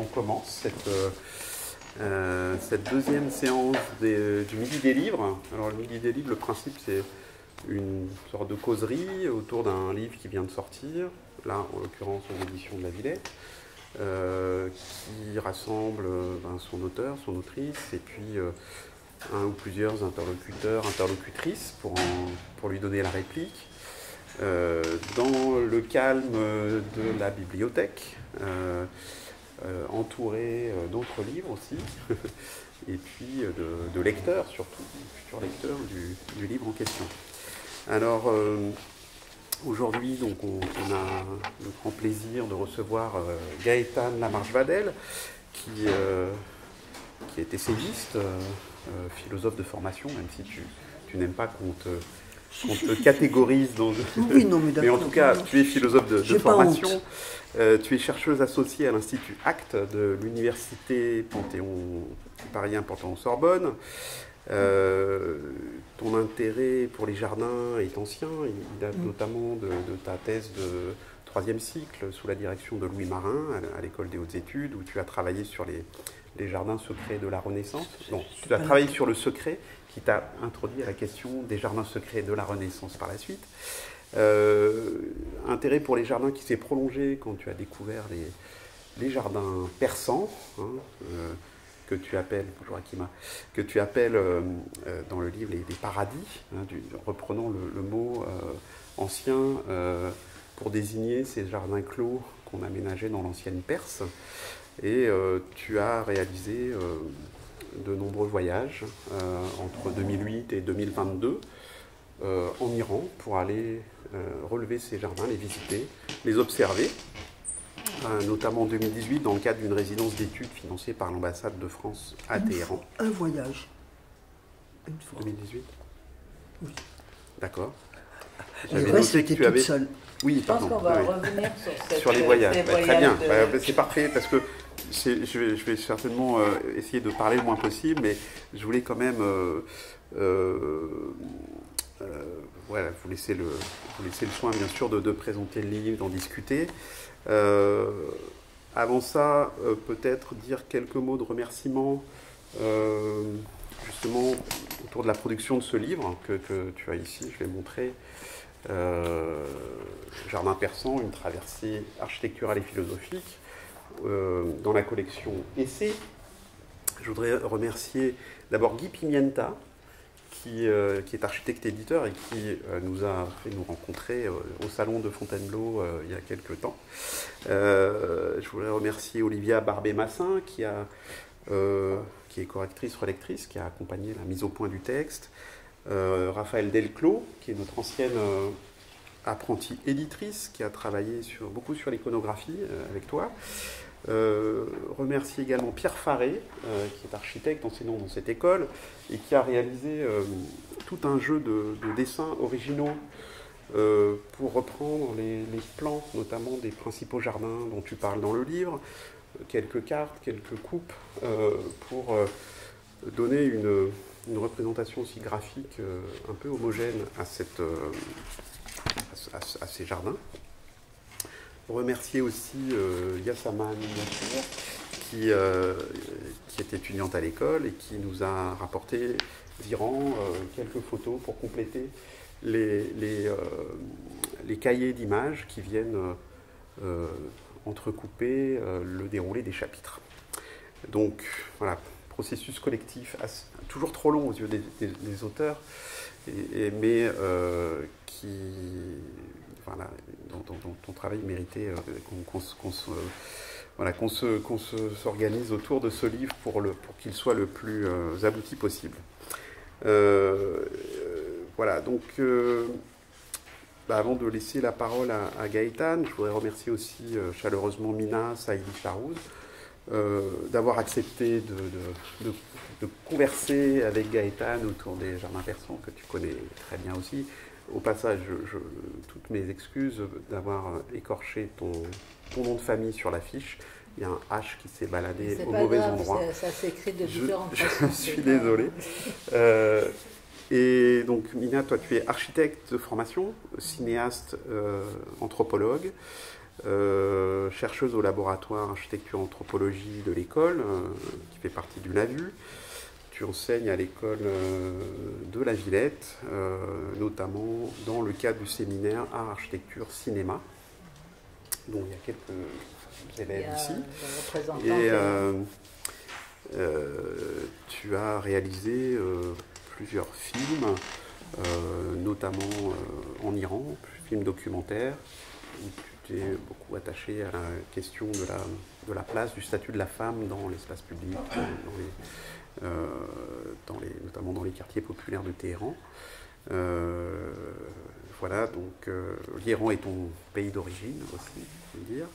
on commence cette deuxième séance du Midi des Livres. Alors le Midi des Livres, le principe c'est une sorte de causerie autour d'un livre qui vient de sortir, là en l'occurrence aux éditions de la Villette, qui rassemble son auteur, son autrice, et puis un ou plusieurs interlocuteurs, interlocutrices pour lui donner la réplique. Dans le calme de la bibliothèque, entouré d'autres livres aussi, et puis de lecteurs surtout, futurs lecteurs du livre en question. Alors aujourd'hui, donc, on a le grand plaisir de recevoir Gaëtane Lamarche-Vadel, qui est essayiste, philosophe de formation, même si tu n'aimes pas qu'on te catégorise dans... Oui, non, mais en tout cas, tu es philosophe de formation. Tu es chercheuse associée à l'Institut ACT de l'Université Panthéon-Sorbonne. Ton intérêt pour les jardins est ancien. Il date notamment de ta thèse de 3e cycle sous la direction de Louis Marin à l'École des Hautes Études, où tu as travaillé sur les jardins secrets de la Renaissance. Non, tu as travaillé sur le secret, qui t'a introduit à la question des jardins secrets de la Renaissance par la suite. Intérêt pour les jardins qui s'est prolongé quand tu as découvert les jardins persans, que tu appelles, bonjour Akima, que tu appelles dans le livre les paradis, reprenant le mot ancien pour désigner ces jardins clos qu'on aménageait dans l'ancienne Perse. Et tu as réalisé de nombreux voyages entre 2008 et 2022 en Iran pour aller relever ces jardins, les visiter, les observer, notamment en 2018 dans le cadre d'une résidence d'études financée par l'ambassade de France à Téhéran. Un voyage. Une fois. 2018 ? Oui. D'accord. J'avais noté que tu avais... Seule. Oui, pardon. Je pense qu'on va revenir sur les voyages. Très bien, c'est parfait parce que je vais certainement essayer de parler le moins possible, mais je voulais quand même vous laisser le soin, bien sûr, de présenter le livre, d'en discuter. Avant ça, peut-être dire quelques mots de remerciement, justement, autour de la production de ce livre que tu as ici. Je vais montrer. Jardin persan, une traversée architecturale et philosophique, dans la collection Essai. Je voudrais remercier d'abord Guy Pimienta, qui est architecte éditeur et qui nous a fait nous rencontrer au salon de Fontainebleau il y a quelques temps. Je voudrais remercier Olivia Barbet-Massin, qui est correctrice-relectrice, qui a accompagné la mise au point du texte. Raphaël Delclos, qui est notre ancienne apprentie éditrice, qui a travaillé beaucoup sur l'iconographie avec toi. Remercier également Pierre Faré, qui est architecte, enseignant dans cette école, et qui a réalisé tout un jeu de dessins originaux pour reprendre les plans, notamment des principaux jardins dont tu parles dans le livre, quelques cartes, quelques coupes, pour donner une représentation aussi graphique un peu homogène à ces jardins. Remercier aussi Yassama Miniature, qui est étudiante à l'école et qui nous a rapporté d'Iran quelques photos pour compléter les cahiers d'images qui viennent entrecouper le déroulé des chapitres. Donc voilà, processus collectif toujours trop long aux yeux des auteurs, mais dont ton travail méritait qu'on s'organise autour de ce livre pour qu'il soit le plus abouti possible. Voilà, donc avant de laisser la parole à Gaëtane, je voudrais remercier aussi chaleureusement Mina Saïdi-Charouz d'avoir accepté de converser avec Gaëtane autour des jardins persans que tu connais très bien aussi. Au passage, toutes mes excuses d'avoir écorché ton nom de famille sur l'affiche. Il y a un H qui s'est baladé au mauvais endroit. Ça s'écrit de différentes façons. Je suis désolé. Et donc, Mina, toi, tu es architecte de formation, cinéaste, anthropologue. chercheuse au laboratoire architecture-anthropologie de l'école, qui fait partie du NAVU. Tu enseignes à l'école de la Villette, notamment dans le cadre du séminaire Art, Architecture, Cinéma. Donc il y a quelques élèves ici. Et tu as réalisé plusieurs films, notamment en Iran, films documentaires, où tu t'es beaucoup attaché à la question de la place, du statut de la femme dans l'espace public, notamment dans les quartiers populaires de Téhéran. Voilà, donc l'Iran est ton pays d'origine aussi, je veux dire.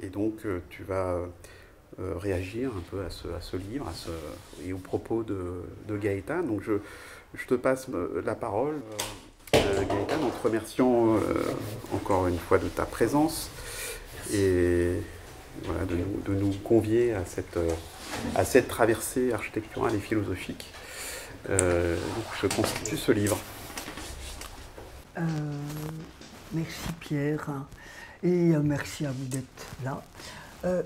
Et donc tu vas réagir un peu à ce livre et aux propos de Gaëtan. Donc je te passe la parole, Gaëtan, en te remerciant encore une fois de ta présence et voilà, de nous convier à cette traversée architecturale et philosophique. Donc je constitue ce livre. Merci Pierre et merci à vous d'être là.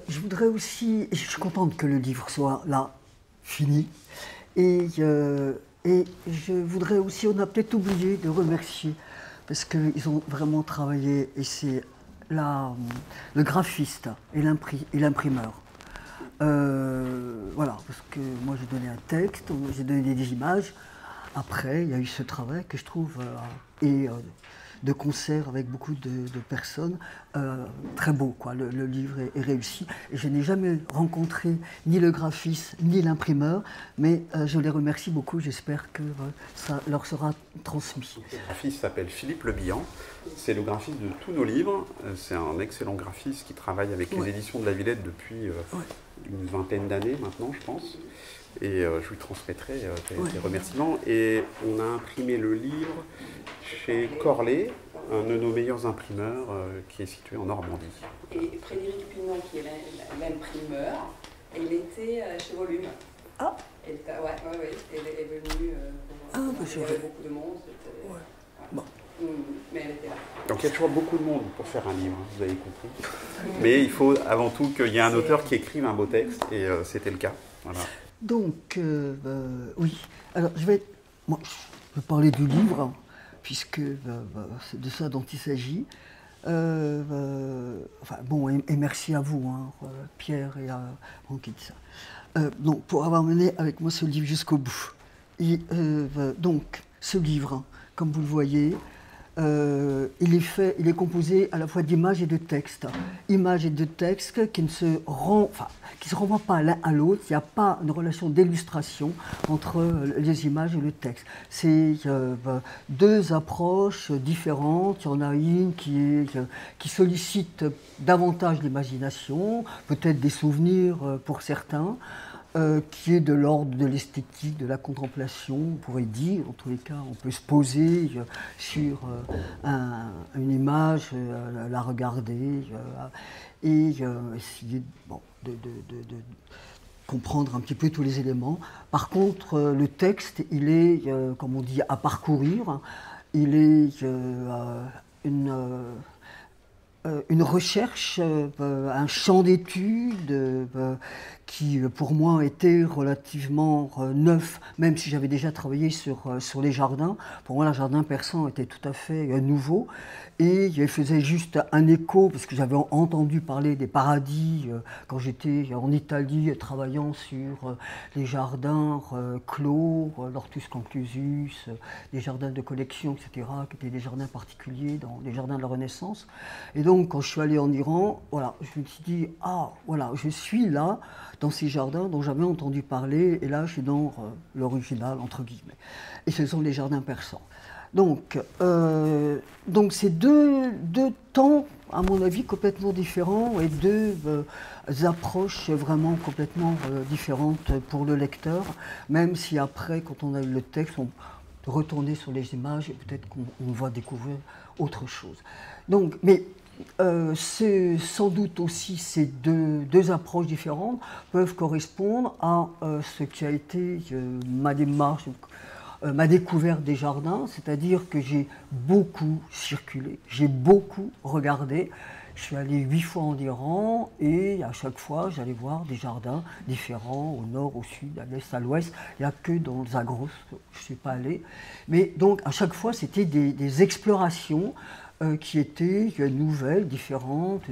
Je voudrais aussi, je suis contente que le livre soit là, fini, et je voudrais aussi, on a peut-être oublié de remercier, parce qu'ils ont vraiment travaillé, et c'est le graphiste et l'imprimeur. Voilà, parce que moi j'ai donné un texte, j'ai donné des images. Après, il y a eu ce travail que je trouve, de concert avec beaucoup de personnes, très beau, quoi. Le livre est réussi. Et je n'ai jamais rencontré ni le graphiste ni l'imprimeur, mais je les remercie beaucoup. J'espère que ça leur sera transmis. Le graphiste s'appelle Philippe Le Bihan. C'est le graphiste de tous nos livres. C'est un excellent graphiste qui travaille avec les éditions de la Villette depuis une vingtaine d'années maintenant, je pense. Et je lui transmettrai tes remerciements. Et on a imprimé le livre chez Corlet, un de nos meilleurs imprimeurs qui est situé en Normandie. Et Frédéric Pinon, qui est l'imprimeur, il était chez Volume. Ah. Elle est venue pour voir. Il y avait beaucoup de monde. Bon. Mais elle était là. Donc il y a toujours beaucoup de monde pour faire un livre, vous avez compris. Mais il faut avant tout qu'il y ait un auteur qui écrive un beau texte, et c'était le cas. Voilà. Donc, oui. Alors, je vais parler du livre, puisque c'est de ça dont il s'agit. Et merci à vous, Pierre et à Rankitsa, donc, pour avoir mené avec moi ce livre jusqu'au bout. Et, donc, ce livre, comme vous le voyez, il est composé à la fois d'images et de textes. Images et de textes qui ne se renvoient pas l'un à l'autre. Il n'y a pas une relation d'illustration entre les images et le texte. C'est deux approches différentes. Il y en a une qui sollicite davantage l'imagination, peut-être des souvenirs pour certains, qui est de l'ordre de l'esthétique, de la contemplation, on pourrait dire. En tous les cas, on peut se poser sur une image, la regarder et essayer de comprendre un petit peu tous les éléments. Par contre, le texte, il est, comme on dit, à parcourir. Il est une recherche, un champ d'études qui, pour moi, était relativement neuf, même si j'avais déjà travaillé sur les jardins. Pour moi, le jardin persan était tout à fait nouveau. Et il faisait juste un écho, parce que j'avais entendu parler des paradis quand j'étais en Italie, travaillant sur les jardins clos, l'Hortus conclusus, les jardins de collection, etc., qui étaient des jardins particuliers dans les jardins de la Renaissance. Et donc, quand je suis allé en Iran, voilà, je me suis dit, je suis là, dans ces jardins dont j'avais entendu parler, et là, je suis dans l'original, entre guillemets. Et ce sont les jardins persans. Donc c'est deux temps, à mon avis, complètement différents, et deux approches vraiment complètement différentes pour le lecteur, même si après, quand on a eu le texte, on peut retourner sur les images et peut-être qu'on va découvrir autre chose. Donc, mais c'est sans doute aussi ces deux approches différentes peuvent correspondre à ce qui a été ma démarche ma découverte des jardins, c'est-à-dire que j'ai beaucoup circulé, j'ai beaucoup regardé. Je suis allé 8 fois en Iran et à chaque fois, j'allais voir des jardins différents au nord, au sud, à l'est, à l'ouest. Il n'y a que dans Zagros, je ne suis pas allé. Mais donc, à chaque fois, c'était des explorations qui étaient nouvelles, différentes.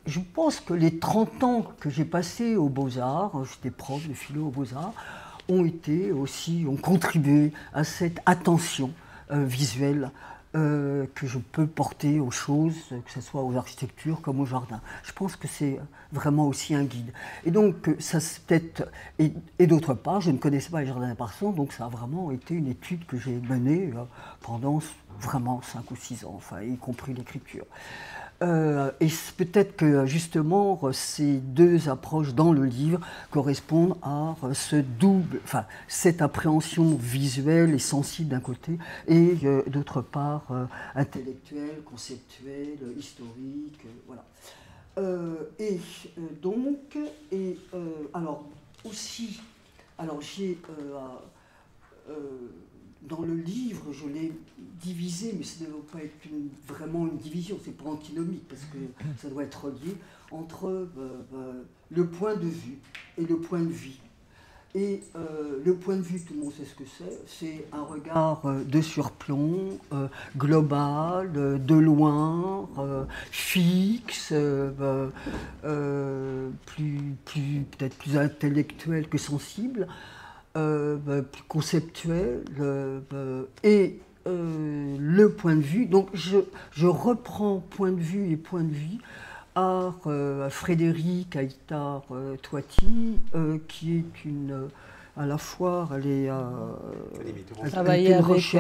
Je pense que les 30 ans que j'ai passés aux Beaux-Arts, j'étais prof de philo aux Beaux-Arts, ont contribué à cette attention visuelle que je peux porter aux choses, que ce soit aux architectures comme aux jardins. Je pense que c'est vraiment aussi un guide. Et donc, ça c'est peut-être. Et d'autre part, je ne connaissais pas les jardins d'Aparsan, donc ça a vraiment été une étude que j'ai menée pendant vraiment 5 ou 6 ans, enfin, y compris l'écriture. Et peut-être que justement ces deux approches dans le livre correspondent à cette appréhension visuelle et sensible d'un côté et d'autre part intellectuelle, conceptuelle, historique, voilà. Alors aussi, j'ai dans le livre, je l'ai divisé, mais ça ne doit pas être vraiment une division, c'est pas antinomique, parce que ça doit être relié entre le point de vue et le point de vie. Et le point de vue, tout le monde sait ce que c'est un regard de surplomb, global, de loin, fixe, peut-être plus intellectuel que sensible. Plus conceptuel et le point de vue. Donc je reprends point de vue et point de vie à Frédéric Aïtar-Toiti, qui est à la fois, elle a travaillé avec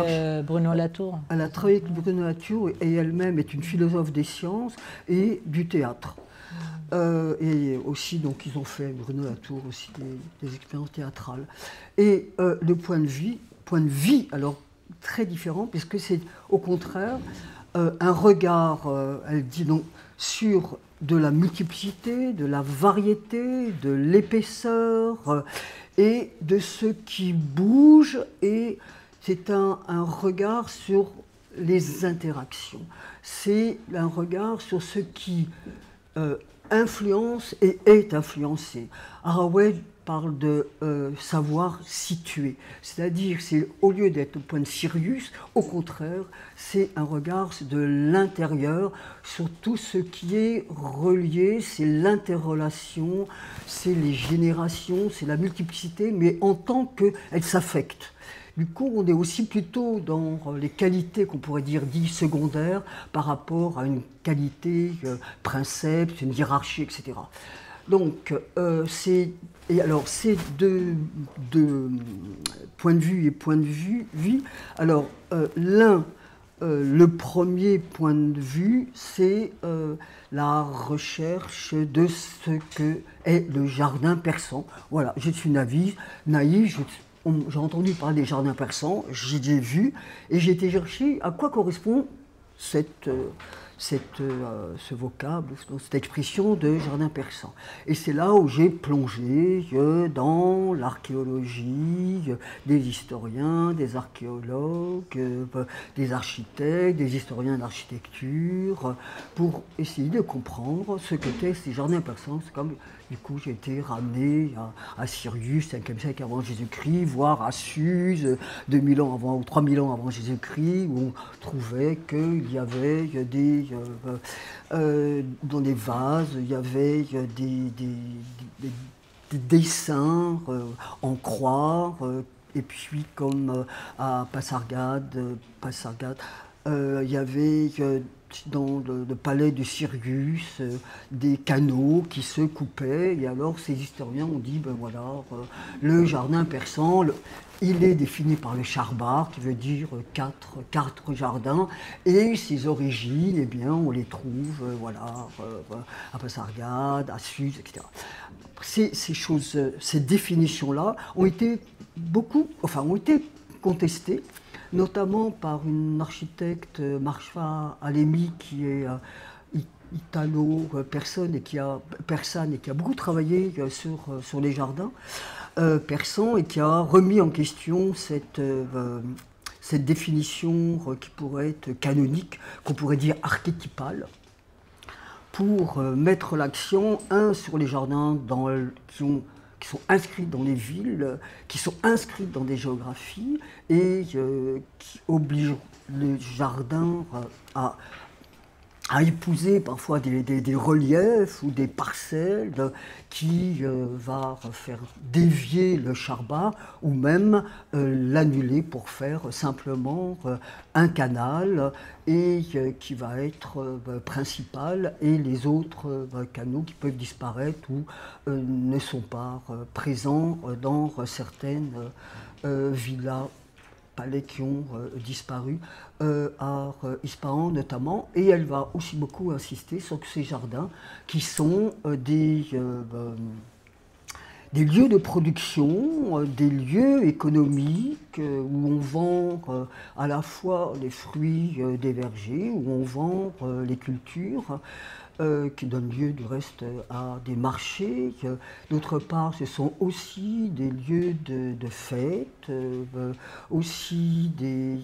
Bruno Latour. Elle a travaillé avec Bruno Latour et elle-même est une philosophe des sciences et du théâtre. Et aussi, donc, ils ont fait, Bruno Latour aussi, des expériences théâtrales. Et le point de vie, alors très différent, puisque c'est au contraire un regard, elle dit donc, sur de la multiplicité, de la variété, de l'épaisseur et de ce qui bouge. Et c'est un regard sur les interactions. C'est un regard sur ce qui influence et est influencé. Haraway parle de savoir situer, c'est-à-dire c'est au lieu d'être le point de Sirius, au contraire, c'est un regard de l'intérieur sur tout ce qui est relié, c'est l'interrelation, c'est les générations, c'est la multiplicité, mais en tant qu'elle s'affecte. Du coup, on est aussi plutôt dans les qualités qu'on pourrait dire dites secondaires par rapport à une qualité princeps, une hiérarchie, etc. Donc, ces deux points de vue et points de vue, alors le premier point de vue, c'est la recherche de ce que est le jardin persan. Voilà, je suis naïf, j'ai entendu parler des jardins persans, j'ai vu, et j'ai été chercher à quoi correspond ce vocable, cette expression de jardin persan. Et c'est là où j'ai plongé dans l'archéologie, des historiens, des archéologues, des architectes, des historiens d'architecture, pour essayer de comprendre ce qu'étaient ces jardins persans. C'est comme, du coup, j'ai été ramené à Sirius, 5e siècle avant Jésus-Christ, voire à Suse, 2000 ans avant ou 3000 ans avant Jésus-Christ, où on trouvait qu'il y avait dans des vases, il y avait des dessins en croix, et puis comme à Pasargade, il y avait dans le palais de Sirius des canaux qui se coupaient, et alors ces historiens ont dit, ben voilà, le jardin persan, il est défini par le Charbar, qui veut dire quatre jardins, et ses origines, eh bien, on les trouve, à Pasargade, à Suse, etc. Ces définitions-là ont été contestées, notamment par une architecte, Marfa Alemi, qui est italo-persane et qui a beaucoup travaillé sur les jardins. persan et qui a remis en question cette définition qui pourrait être canonique, qu'on pourrait dire archétypale, pour mettre l'accent, sur les jardins qui sont inscrits dans les villes, qui sont inscrits dans des géographies et qui obligent les jardins à épouser parfois des reliefs ou des parcelles qui va faire dévier le charbard ou même l'annuler pour faire simplement un canal et qui va être principal, et les autres canaux qui peuvent disparaître ou ne sont pas présents dans certaines villas, palais qui ont disparu à Ispahan notamment. Et elle va aussi beaucoup insister sur ces jardins qui sont des lieux de production, des lieux économiques où on vend à la fois les fruits des vergers, où on vend les cultures, qui donnent lieu du reste à des marchés. D'autre part, ce sont aussi des lieux de fête, aussi des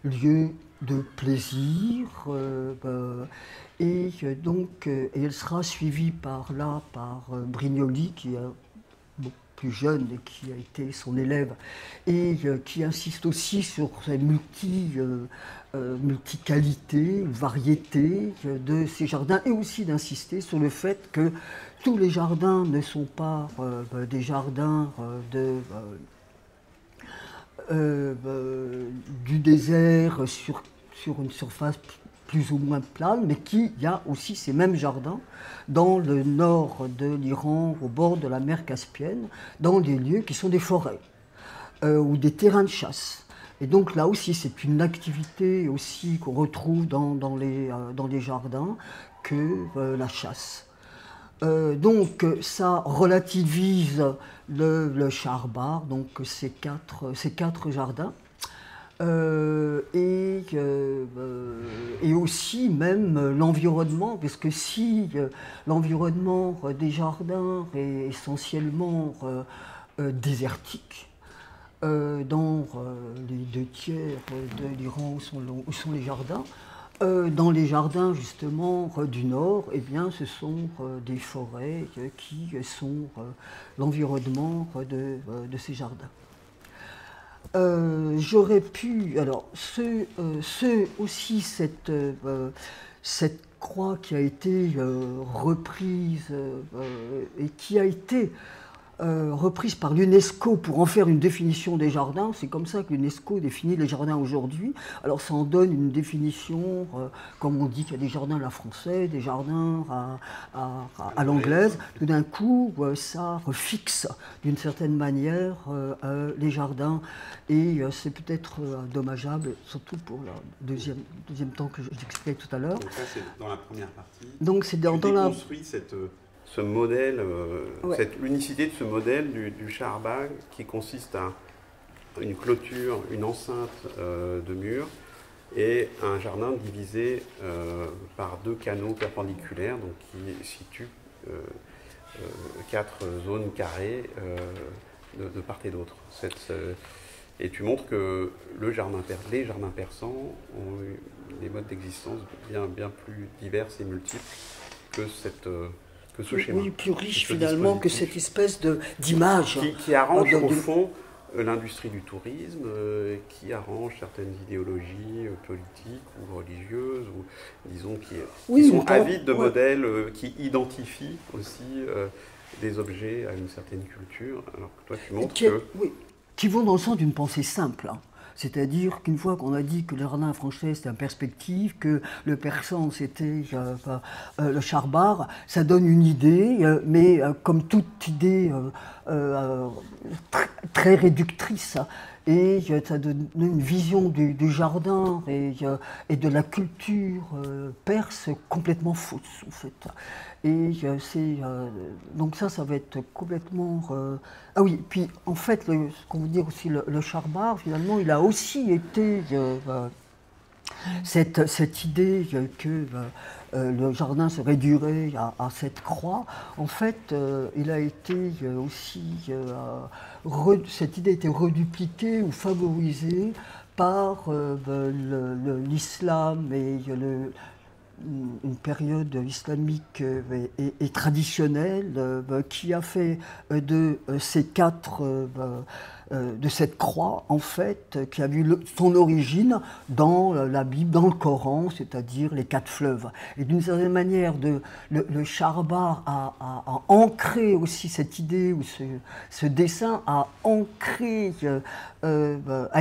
lieux de plaisir. Et elle sera suivie par Brignoli, qui est beaucoup plus jeune et qui a été son élève, et qui insiste aussi sur ces multiqualités, variétés de ces jardins, et aussi d'insister sur le fait que tous les jardins ne sont pas des jardins du désert sur une surface plus ou moins plane, mais qu'il y a aussi ces mêmes jardins dans le nord de l'Iran, au bord de la mer Caspienne, dans des lieux qui sont des forêts ou des terrains de chasse. Et donc là aussi, c'est une activité aussi qu'on retrouve dans les jardins que la chasse. Donc ça relativise le charbard, donc ces quatre jardins. Et aussi même l'environnement, parce que si l'environnement des jardins est essentiellement désertique, dans les 2 tiers de l'Iran où sont les jardins, dans les jardins justement du nord, eh bien, ce sont des forêts qui sont l'environnement de ces jardins. J'aurais pu, alors, cette croix qui a été reprise et qui a été reprise par l'UNESCO pour en faire une définition des jardins. C'est comme ça que l'UNESCO définit les jardins aujourd'hui. Alors ça en donne une définition, comme on dit qu'il y a des jardins à la française, des jardins à l'anglaise. Tout d'un coup, ça fixe d'une certaine manière les jardins. Et c'est peut-être dommageable, surtout pour le deuxième temps que j'expliquais tout à l'heure. Donc ça, c'est dans la première partie. Donc c'est dans la... construit ce modèle, cette unicité de ce modèle du charbag qui consiste à une clôture, une enceinte de murs et un jardin divisé par 2 canaux perpendiculaires, donc qui situent 4 zones carrées de part et d'autre. Et tu montres que les jardins persans ont eu des modes d'existence bien plus divers et multiples que ce schéma. Oui, plus riche finalement que cette espèce d'image. Qui arrange au fond l'industrie du tourisme, qui arrange certaines idéologies politiques ou religieuses, ou disons qui sont avides de modèles qui identifient aussi des objets à une certaine culture, alors que toi tu montres qui vont dans le sens d'une pensée simple. C'est-à-dire qu'une fois qu'on a dit que le jardin français c'était en perspective, que le persan c'était le charbard, ça donne une idée, mais comme toute idée très réductrice. Et ça donne une vision du jardin et de la culture perse complètement fausse, en fait. Et donc ça va être complètement... Ah oui, puis en fait, ce qu'on veut dire aussi, le charbard, finalement, il a aussi été Cette idée que le jardin se réduirait à cette croix, en fait, il a été aussi, cette idée a été redupliquée ou favorisée par l'islam et une période islamique et traditionnelle qui a fait de ces de cette croix, en fait, qui a vu son origine dans la Bible, dans le Coran, c'est-à-dire les 4 fleuves. Et d'une certaine manière, le Chahar-Bar a ancré aussi cette idée, ou ce dessin a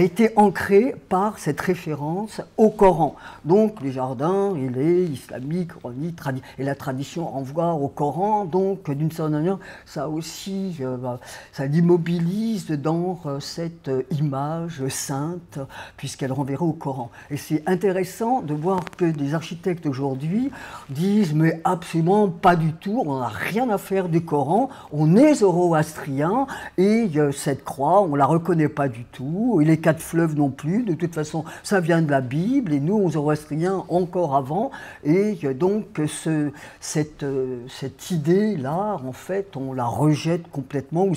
été ancré par cette référence au Coran. Donc les jardins, il est islamique, coranique, et la tradition renvoie au Coran, donc d'une certaine manière, ça aussi, ça l'immobilise dans cette image sainte, puisqu'elle renverrait au Coran. Et c'est intéressant de voir que des architectes aujourd'hui disent, mais absolument pas du tout, on n'a rien à faire du Coran, on est zoroastrien, et cette croix, on ne la reconnaît pas du tout, et les 4 fleuves non plus, de toute façon, ça vient de la Bible, et nous, zoroastriens, encore avant, et donc cette idée-là, en fait, on la rejette complètement,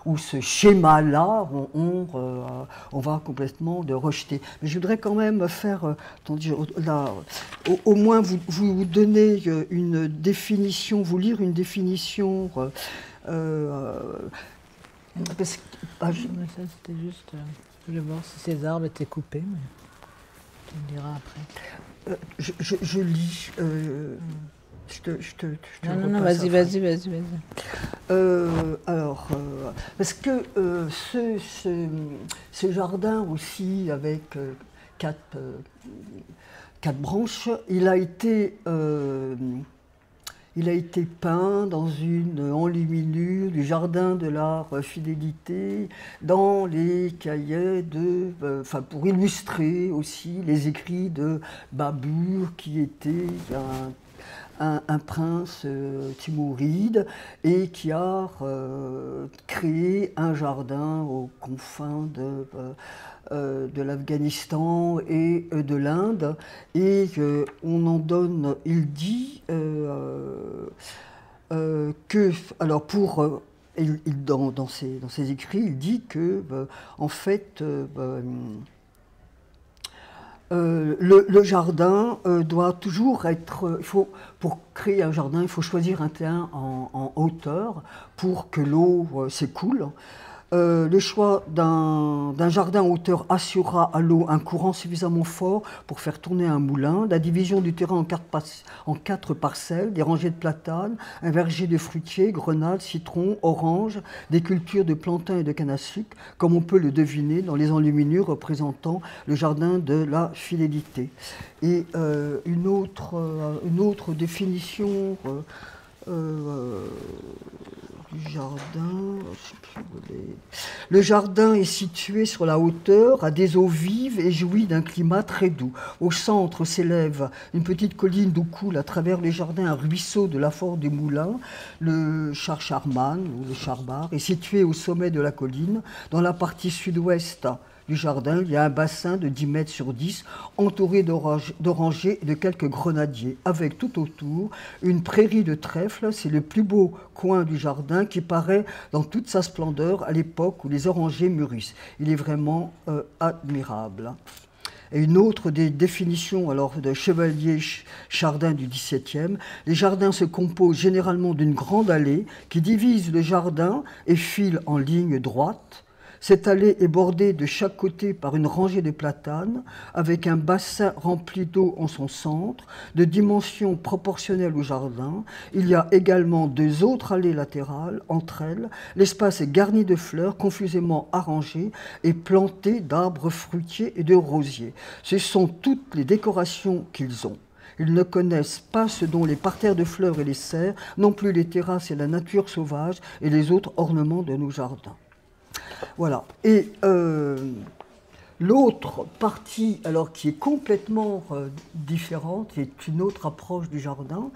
ou ce schéma-là, on va complètement le rejeter. Mais je voudrais quand même faire, au moins vous donner une définition, vous lire une définition. Parce que, ça, c'était juste, je voulais voir si ces arbres étaient coupés, mais tu me diras après. Je lis. Non, vas-y. Alors, parce que ce jardin aussi, avec 4 branches, il a été peint dans une enluminure du jardin de la fidélité, dans les cahiers pour illustrer aussi les écrits de Babur, qui était un prince timouride et qui a créé un jardin aux confins de l'Afghanistan et de l'Inde, et on en donne, il dit que, alors dans ses écrits, il dit que en fait le jardin doit toujours être, pour créer un jardin, il faut choisir un terrain en hauteur pour que l'eau s'écoule. Le choix d'un jardin en hauteur assurera à l'eau un courant suffisamment fort pour faire tourner un moulin. La division du terrain en 4 parcelles, des rangées de platanes, un verger de fruitiers, grenades, citrons, oranges, des cultures de plantains et de canne à sucre, comme on peut le deviner dans les enluminures représentant le jardin de la fidélité. Et une autre définition du jardin. Le jardin est situé sur la hauteur, a des eaux vives et jouit d'un climat très doux. Au centre s'élève une petite colline d'où coule à travers les jardins un ruisseau de la Fort des Moulins. Le Chahar-Bar, ou le Chahar-Bar, est situé au sommet de la colline. Dans la partie sud-ouest du jardin, il y a un bassin de 10 mètres sur 10, entouré d'orangers et de quelques grenadiers, avec tout autour une prairie de trèfles. C'est le plus beau coin du jardin qui paraît dans toute sa splendeur à l'époque où les orangers mûrissent. Il est vraiment admirable. Et une autre des définitions alors, de Chevalier Chardin du XVIIe, les jardins se composent généralement d'une grande allée qui divise le jardin et file en ligne droite. Cette allée est bordée de chaque côté par une rangée de platanes, avec un bassin rempli d'eau en son centre, de dimensions proportionnelles au jardin. Il y a également 2 autres allées latérales entre elles. L'espace est garni de fleurs confusément arrangées et planté d'arbres fruitiers et de rosiers. Ce sont toutes les décorations qu'ils ont. Ils ne connaissent pas ce dont les parterres de fleurs et les serres, non plus les terrasses et la nature sauvage et les autres ornements de nos jardins. Voilà. Et l'autre partie, alors qui est complètement différente, qui est une autre approche du jardin,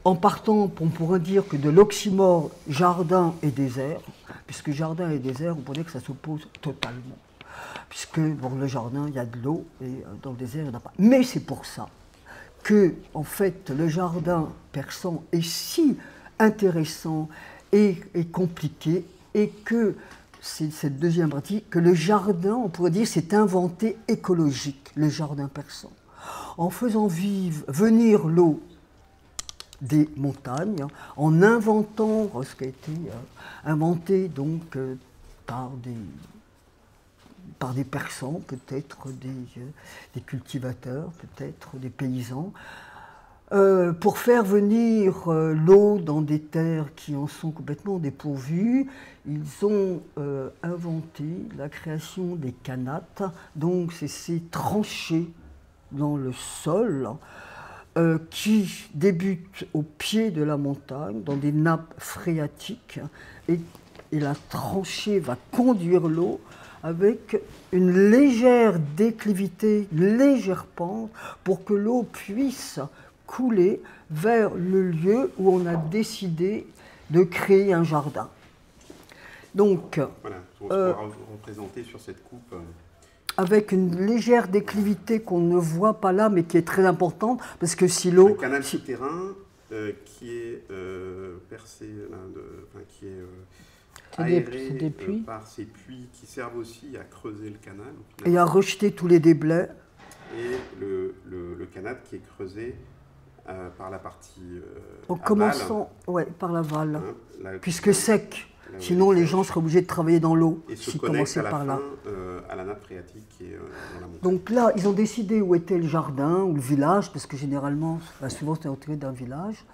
en partant, on pourrait dire que de l'oxymore jardin et désert, puisque jardin et désert, on pourrait dire que ça s'oppose totalement. puisque dans le jardin, il y a de l'eau et dans le désert, il n'y en a pas. Mais c'est pour ça que, en fait, le jardin persan est si intéressant et compliqué, et que c'est cette deuxième partie, que le jardin, on pourrait dire, s'est inventé écologique, le jardin persan. En faisant venir l'eau des montagnes, en inventant ce qui a été inventé donc par des persans, peut-être des cultivateurs, peut-être des paysans, pour faire venir l'eau dans des terres qui en sont complètement dépourvues. Ils ont inventé la création des canates, donc c'est ces tranchées dans le sol qui débutent au pied de la montagne, dans des nappes phréatiques, et la tranchée va conduire l'eau avec une légère déclivité, une légère pente, pour que l'eau puisse couler vers le lieu où on a décidé de créer un jardin. Donc, voilà, on va représenter sur cette coupe. Avec une légère déclivité qu'on ne voit pas là, mais qui est très importante, parce que si l'eau... Le canal souterrain qui est percé, qui est aéré par ces puits qui servent aussi à creuser le canal. Et à rejeter tous les déblais. Et le canal qui est creusé par la partie en aval, commençant par l'aval, puisque sec. Là, sinon, les gens seraient obligés de travailler dans l'eau s'ils commençaient par là. À la nappe phréatique qui est dans la montagne. Donc là, ils ont décidé où était le jardin ou le village, parce que généralement, souvent, c'est entouré d'un village.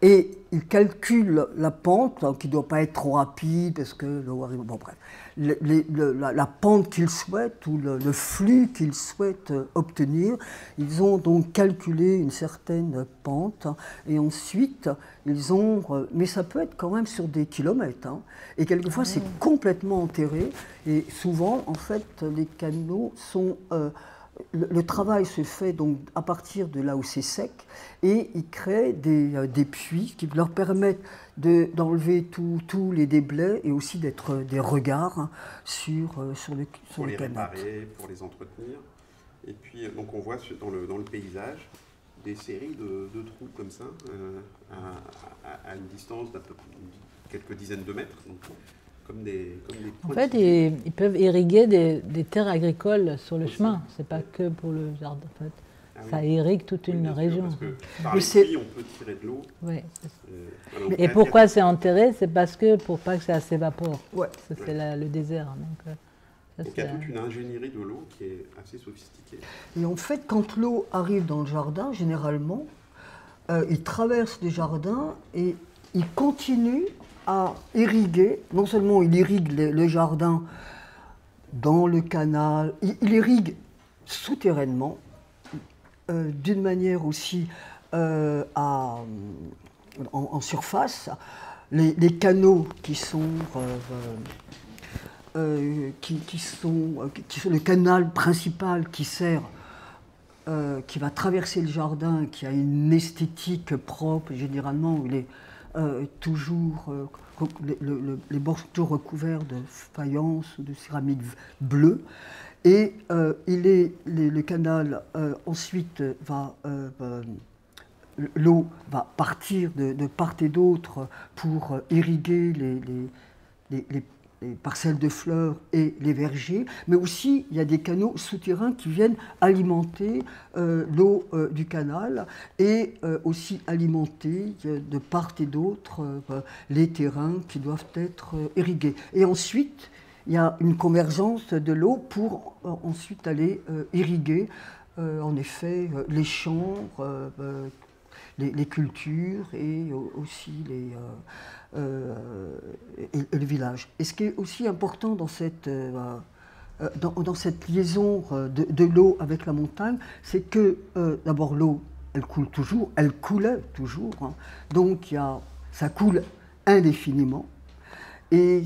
Et ils calculent la pente, qui ne doit pas être trop rapide, parce que l'eau arrive. Bon, bref. La pente qu'ils souhaitent, ou le flux qu'ils souhaitent obtenir, ils ont donc calculé une certaine pente, et ensuite, ils ont. Mais ça peut être quand même sur des kilomètres, hein, et quelquefois, c'est complètement enterré, et souvent, en fait, les canaux sont. Le travail se fait donc à partir de là où c'est sec, et ils créent des puits qui leur permettent d'enlever tous les déblais et aussi d'être des regards sur le canal. Pour les réparer, pour les entretenir. Et puis donc on voit dans le paysage des séries de trous comme ça, à une distance d'à peu près quelques dizaines de mètres. Donc, comme des en fait, ils peuvent irriguer des terres agricoles sur le chemin. C'est pas que pour le jardin. En fait. Ça irrigue toute une région. Parce que par les puits, on peut tirer de l'eau. Oui. Et pourquoi c'est enterré? C'est parce que pour pas que ça s'évapore. Ouais. C'est le désert. Donc il y a toute une ingénierie de l'eau qui est assez sophistiquée. Et en fait, quand l'eau arrive dans le jardin, généralement, il traverse le jardin et il continue à irriguer. Non seulement il irrigue le jardin dans le canal, il irrigue souterrainement, d'une manière aussi en surface. Les canaux qui sont le canal principal qui sert, qui va traverser le jardin, qui a une esthétique propre, généralement où il est toujours, les bords sont toujours recouverts de faïence ou de céramique bleue. Et le canal ensuite l'eau va partir de part et d'autre pour irriguer les parcelles de fleurs et les vergers, mais aussi il y a des canaux souterrains qui viennent alimenter l'eau du canal et aussi alimenter de part et d'autre les terrains qui doivent être irrigués. Et ensuite, il y a une convergence de l'eau pour ensuite aller irriguer, en effet, les champs, les cultures et aussi le village. Et ce qui est aussi important dans cette liaison de l'eau avec la montagne, c'est que d'abord l'eau, elle coule toujours, elle coulait toujours, hein, donc ça coule indéfiniment. Et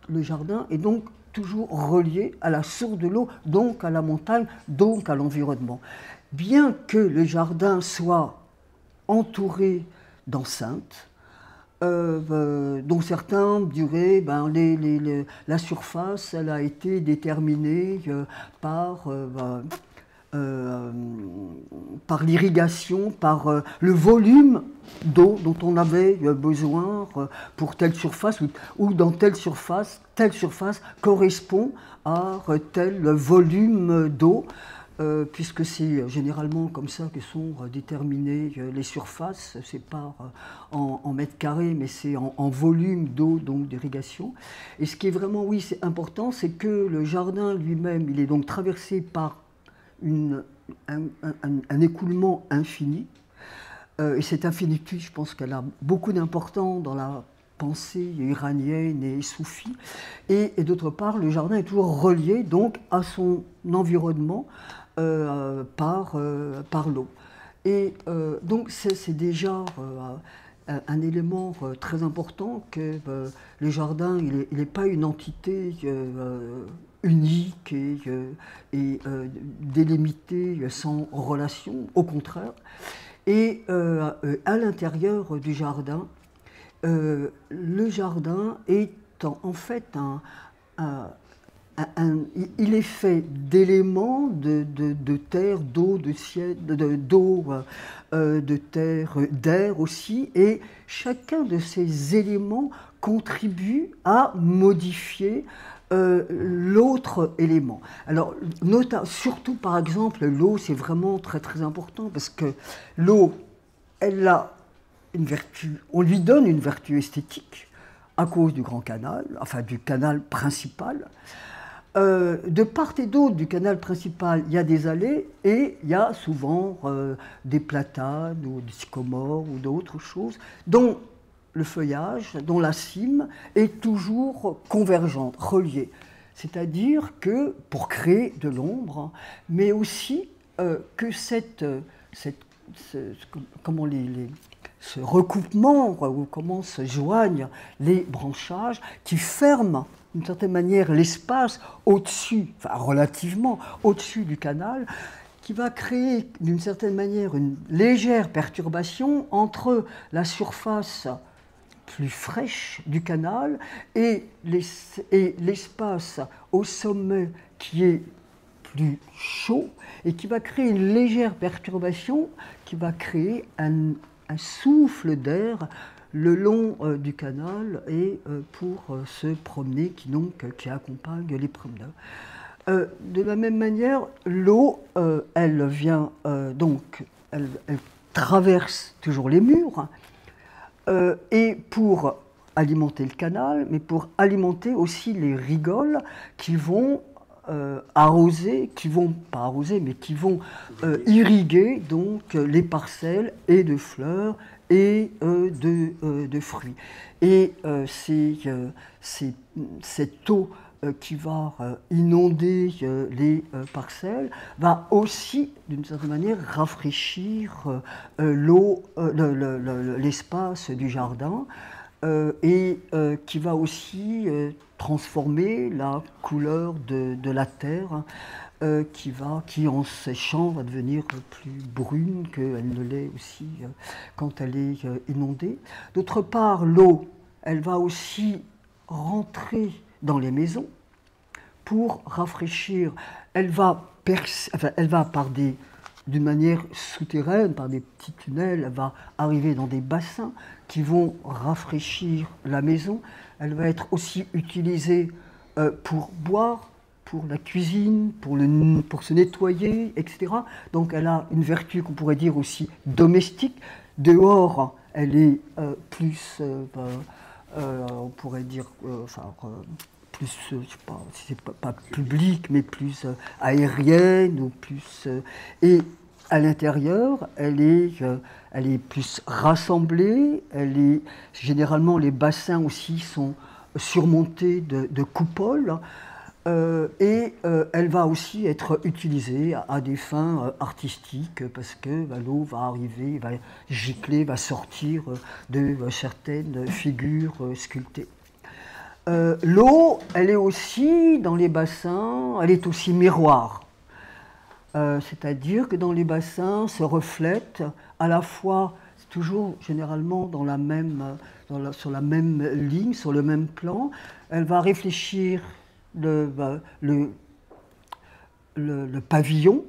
le jardin est donc toujours relié à la source de l'eau, donc à la montagne, donc à l'environnement. Bien que le jardin soit entouré d'enceintes, dont certains diraient ben, la surface elle a été déterminée par l'irrigation, par le volume d'eau dont on avait besoin pour telle surface ou dans telle surface correspond à tel volume d'eau. Puisque c'est généralement comme ça que sont déterminées les surfaces, c'est pas en mètres carrés, mais c'est en volume d'eau, donc d'irrigation. Et ce qui est vraiment, oui, c'est important, c'est que le jardin lui-même, il est donc traversé par un écoulement infini. Et cette infinitude, je pense qu'elle a beaucoup d'importance dans la pensée iranienne et soufie. Et d'autre part, le jardin est toujours relié donc à son environnement par l'eau. Et donc c'est déjà un élément très important que le jardin, il n'est pas une entité unique et délimitée sans relation, au contraire. Et à l'intérieur du jardin, le jardin est en fait il est fait d'éléments de terre, d'eau, de ciel, d'eau, de terre, d'air aussi, et chacun de ces éléments contribue à modifier l'autre élément. Alors, surtout par exemple, l'eau, c'est vraiment très très important parce que l'eau, elle a une vertu, on lui donne une vertu esthétique à cause du grand canal, enfin du canal principal. De part et d'autre du canal principal, il y a des allées et il y a souvent des platanes ou des sycomores ou d'autres choses dont le feuillage, dont la cime est toujours convergente, reliée. C'est-à-dire que pour créer de l'ombre, mais aussi que ce recoupement, ou comment se joignent les branchages qui ferment d'une certaine manière l'espace au-dessus, enfin relativement au-dessus du canal, qui va créer d'une certaine manière une légère perturbation entre la surface plus fraîche du canal et l'espace au sommet qui est plus chaud et qui va créer une légère perturbation qui va créer un souffle d'air le long du canal et pour se promener qui accompagne les promeneurs. De la même manière, l'eau, elle vient elle traverse toujours les murs et pour alimenter le canal, mais pour alimenter aussi les rigoles qui vont arroser, pas arroser, mais qui vont irriguer donc les parcelles et de fleurs et de fruits. Et cette eau qui va inonder les parcelles va aussi, d'une certaine manière, rafraîchir l'espace du jardin et qui va aussi transformer la couleur de la terre qui en séchant va devenir plus brune qu'elle ne l'est aussi quand elle est inondée. D'autre part, l'eau, elle va aussi rentrer dans les maisons pour rafraîchir. Elle va d'une manière souterraine, par des petits tunnels, elle va arriver dans des bassins qui vont rafraîchir la maison. Elle va être aussi utilisée pour boire, pour la cuisine, pour se nettoyer, etc. Donc elle a une vertu qu'on pourrait dire aussi domestique. Dehors, elle est plus, on pourrait dire, plus, je sais pas, si c'est pas public, mais plus aérienne ou plus. Et à l'intérieur, elle est plus rassemblée. Généralement, les bassins aussi sont surmontés de coupoles. Et elle va aussi être utilisée à des fins artistiques parce que l'eau va arriver, va gicler, va sortir de certaines figures sculptées. L'eau, elle est aussi dans les bassins, elle est aussi miroir. C'est-à-dire que dans les bassins se reflètent à la fois toujours généralement dans la même, sur la même ligne, sur le même plan. Elle va réfléchir le pavillon,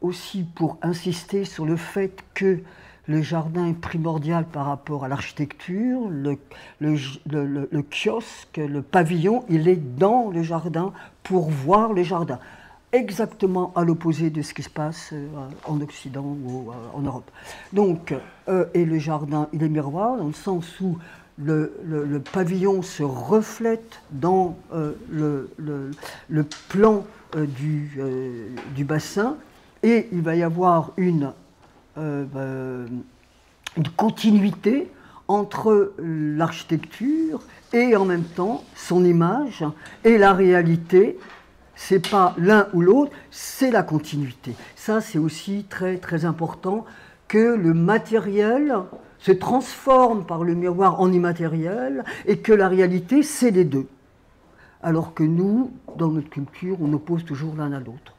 aussi pour insister sur le fait que le jardin est primordial par rapport à l'architecture. Le kiosque, le pavillon, il est dans le jardin pour voir le jardin. Exactement à l'opposé de ce qui se passe en Occident ou en Europe. Donc, et le jardin, il est miroir, dans le sens où le pavillon se reflète dans le plan du bassin, et il va y avoir une continuité entre l'architecture et en même temps son image et la réalité. C'est pas l'un ou l'autre, c'est la continuité. Ça, c'est aussi très très important, que le matériel se transforme par le miroir en immatériel et que la réalité, c'est les deux. Alors que nous, dans notre culture, on oppose toujours l'un à l'autre.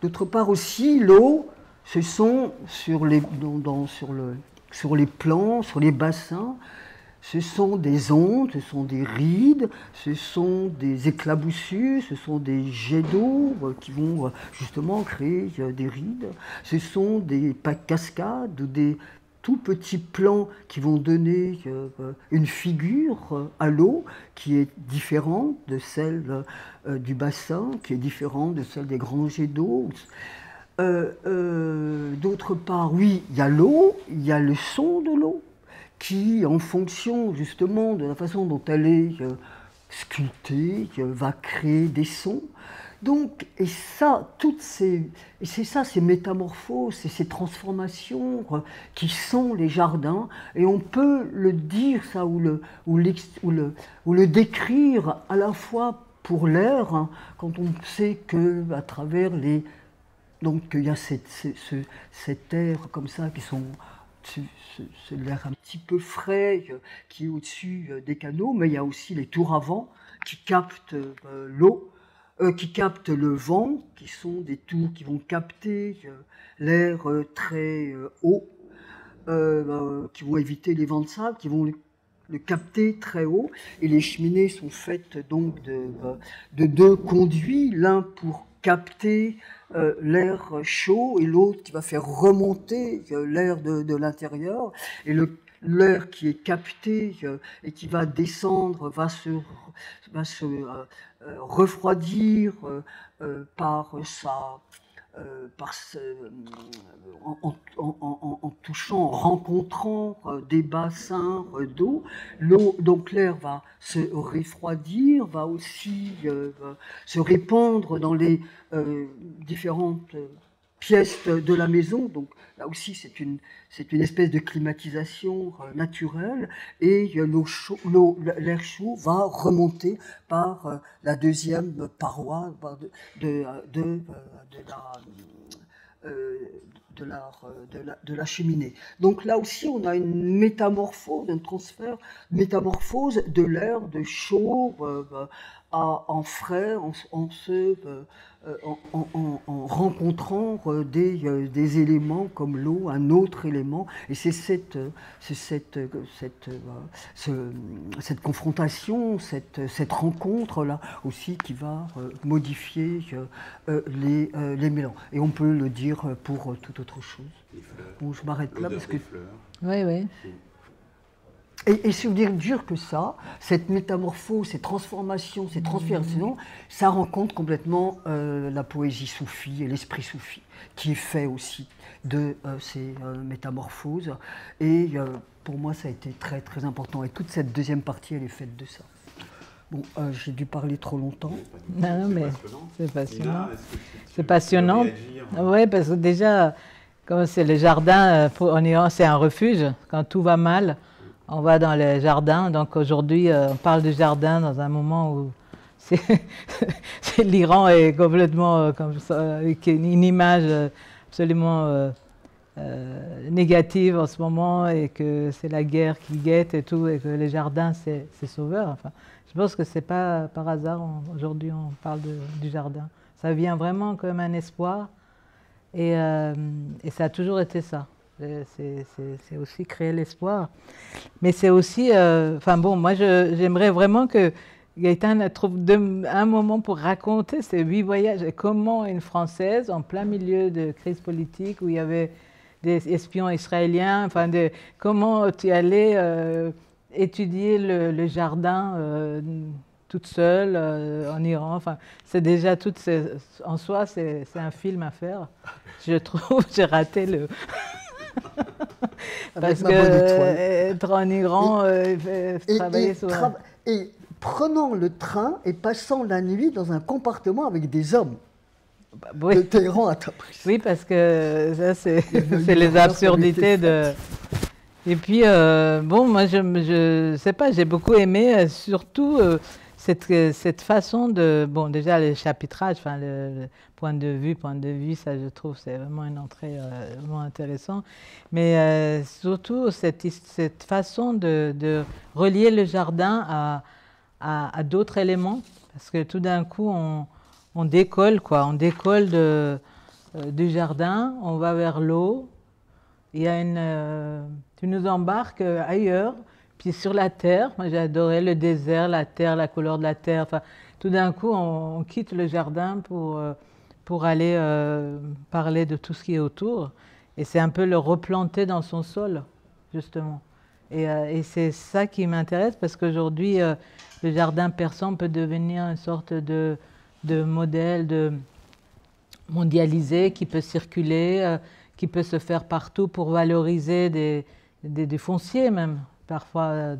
D'autre part aussi, l'eau, ce sont sur les plans, sur les bassins, ce sont des ondes, ce sont des rides, ce sont des éclaboussures, ce sont des jets d'eau qui vont justement créer des rides, ce sont des cascades ou des tout petits plans qui vont donner une figure à l'eau qui est différente de celle du bassin, qui est différente de celle des grands jets d'eau. D'autre part, oui, il y a l'eau, il y a le son de l'eau, qui, en fonction justement de la façon dont elle est sculptée, va créer des sons. Donc, et c'est ça, ces métamorphoses, et ces transformations qui sont les jardins, et on peut le dire ça ou le décrire à la fois pour l'air, hein, quand on sait que à travers donc il y a cet air comme ça qui sont c'est l'air un petit peu frais qui est au-dessus des canaux, mais il y a aussi les tours à vent qui captent l'eau, qui captent le vent, qui sont des tours qui vont capter l'air très haut, qui vont éviter les vents de sable, qui vont le capter très haut. Et les cheminées sont faites donc de deux conduits, l'un pour capter l'air chaud et l'autre qui va faire remonter l'air de l'intérieur. Et l'air qui est capté et qui va descendre va se refroidir en touchant, en rencontrant des bassins d'eau. Donc l'air va se refroidir, va aussi se répandre dans les différentes pièces de la maison. Donc là aussi, c'est une espèce de climatisation naturelle, et l'air chaud va remonter par la deuxième paroi de la cheminée. Donc là aussi, on a une métamorphose, un transfert, métamorphose de l'air de chaud en frais, en rencontrant des éléments comme l'eau, un autre élément. Et c'est cette confrontation, cette rencontre-là aussi qui va modifier les mélanges. Et on peut le dire pour toute autre chose. Bon, je m'arrête là parce que... Oui, oui. Et si vous dire que ça, cette métamorphose, ces transformations, ces transfigurations, ça rencontre complètement la poésie soufie et l'esprit soufi, qui est fait aussi de ces métamorphoses. Et pour moi, ça a été très très important. Et toute cette deuxième partie, elle est faite de ça. Bon, j'ai dû parler trop longtemps. Non, mais c'est passionnant. C'est passionnant. Oui, parce que déjà, comme c'est le jardin, en Iran, c'est un refuge. Quand tout va mal, on va dans les jardins. Donc aujourd'hui, on parle du jardin dans un moment où l'Iran est complètement comme ça, avec une image absolument négative en ce moment, et que c'est la guerre qui guette et tout, et que les jardins, c'est sauveur. Enfin, je pense que c'est pas par hasard, aujourd'hui on parle du jardin. Ça vient vraiment comme un espoir, et ça a toujours été ça. C'est aussi créer l'espoir. Mais c'est aussi... Enfin bon, moi, j'aimerais vraiment que Gaëtan trouve un moment pour raconter ces 8 voyages et comment une Française, en plein milieu de crise politique, où il y avait des espions israéliens, enfin, comment tu allais étudier le jardin toute seule en Iran. Enfin, c'est déjà en soi, c'est un film à faire. Je trouve, j'ai raté le... Parce que être en Iran, travailler sur... Et prenant le train et passant la nuit dans un compartiment avec des hommes. Oui. De Téhéran à Tabriz. Oui, parce que ça, c'est les absurdités de... Et puis, bon, moi, je sais pas, j'ai beaucoup aimé, surtout cette façon de... Bon, déjà, le chapitrage, enfin, le point de vue, ça, je trouve, c'est vraiment une entrée vraiment intéressante. Mais surtout, cette façon de relier le jardin à d'autres éléments, parce que tout d'un coup, on décolle, quoi. On décolle du jardin, on va vers l'eau. Il y a tu nous embarques ailleurs, puis sur la terre. Moi, j'ai adoré le désert, la terre, la couleur de la terre. Enfin, tout d'un coup, on quitte le jardin pour aller parler de tout ce qui est autour. Et c'est un peu le replanter dans son sol, justement. Et c'est ça qui m'intéresse, parce qu'aujourd'hui, le jardin persan peut devenir une sorte de modèle mondialisé qui peut circuler, qui peut se faire partout pour valoriser des fonciers même. Parfois,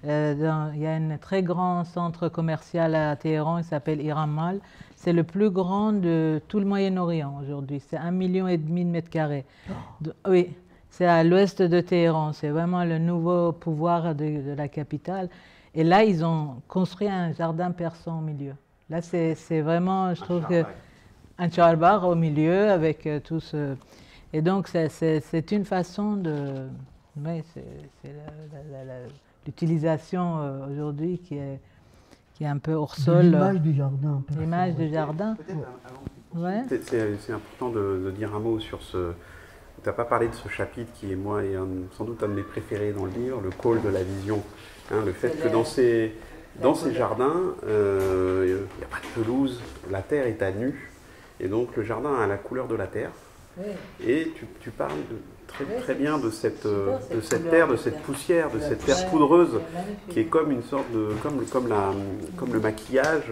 il y a un très grand centre commercial à Téhéran, il s'appelle Iramal. C'est le plus grand de tout le Moyen-Orient aujourd'hui. C'est 1,5 million de mètres carrés. Oui, c'est à l'ouest de Téhéran. C'est vraiment le nouveau pouvoir de la capitale. Et là, ils ont construit un jardin persan au milieu. Là, c'est vraiment, je trouve que... Un charbag au milieu avec tout ce... Et donc, c'est une façon de... Oui, c'est l'utilisation aujourd'hui qui est un peu hors sol. L'image du jardin. L'image du jardin. Ouais. C'est important de dire un mot sur ce... Tu n'as pas parlé de ce chapitre qui est, moi, sans doute un de mes préférés dans le livre, le call de la vision. Hein, le fait que dans ces jardins, il n'y a pas de pelouse, la terre est à nu. Et donc le jardin a la couleur de la terre. Oui. Et tu parles très bien de cette terre, de cette poussière, de cette terre poudreuse qui est comme une sorte de... comme le maquillage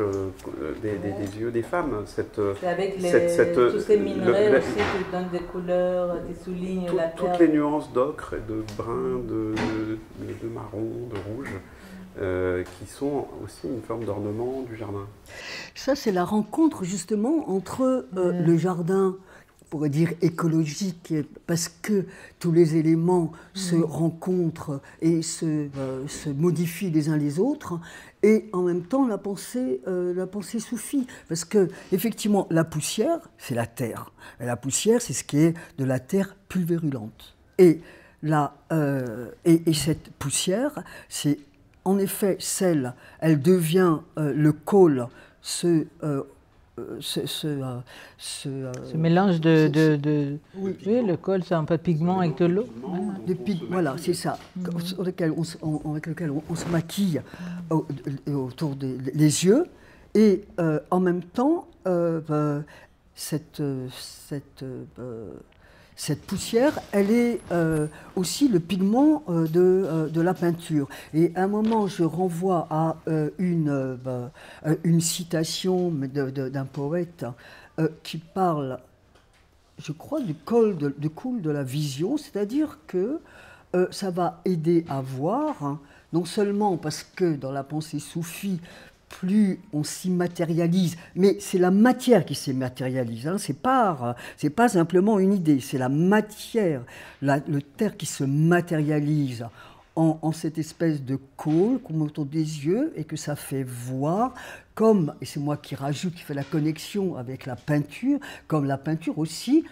des yeux des femmes. C'est avec tous ces minerais aussi qui donnent des couleurs, qui soulignent la terre. Toutes les nuances d'ocre, de brun, de marron, de rouge. Qui sont aussi une forme d'ornement du jardin. Ça, c'est la rencontre justement entre le jardin, on pourrait dire écologique, parce que tous les éléments se rencontrent et se modifient les uns les autres, et en même temps la pensée soufie, parce que effectivement la poussière, c'est la terre, et la poussière, c'est ce qui est de la terre pulvérulente, et cette poussière, c'est en effet, elle devient le col, ce mélange de oui, le col, c'est un peu de pigment avec de l'eau. Voilà, c'est ça, avec lequel on se maquille autour des yeux, et en même temps, cette poussière, elle est aussi le pigment de la peinture. Et à un moment, je renvoie à une citation d'un poète qui parle, je crois, du col de la vision, c'est-à-dire que ça va aider à voir, hein, non seulement parce que dans la pensée soufie, plus on s'immatérialise, mais c'est la matière qui s'immatérialise, hein, c'est pas simplement une idée, c'est la matière, le terre qui se matérialise en cette espèce de col qu'on met autour des yeux et que ça fait voir, comme, et c'est moi qui rajoute, qui fait la connexion avec la peinture, comme la peinture aussi,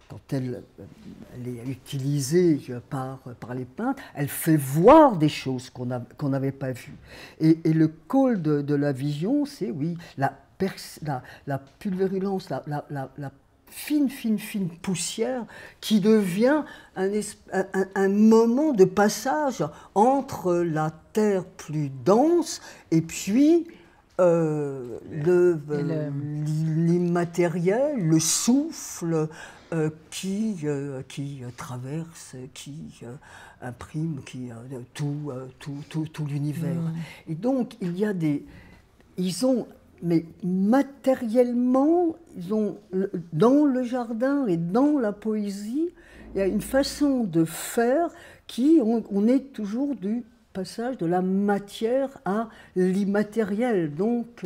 quand elle est utilisée par les peintres, elle fait voir des choses qu'on n'avait pas vues. Et le col de la vision, c'est, oui, la pulvérulence, la fine poussière qui devient un moment de passage entre la terre plus dense et puis l'immatériel, le souffle qui traverse, qui imprime tout l'univers. Et donc, il y a mais matériellement, dans le jardin et dans la poésie, il y a une façon de faire on est toujours du passage de la matière à l'immatériel. Donc,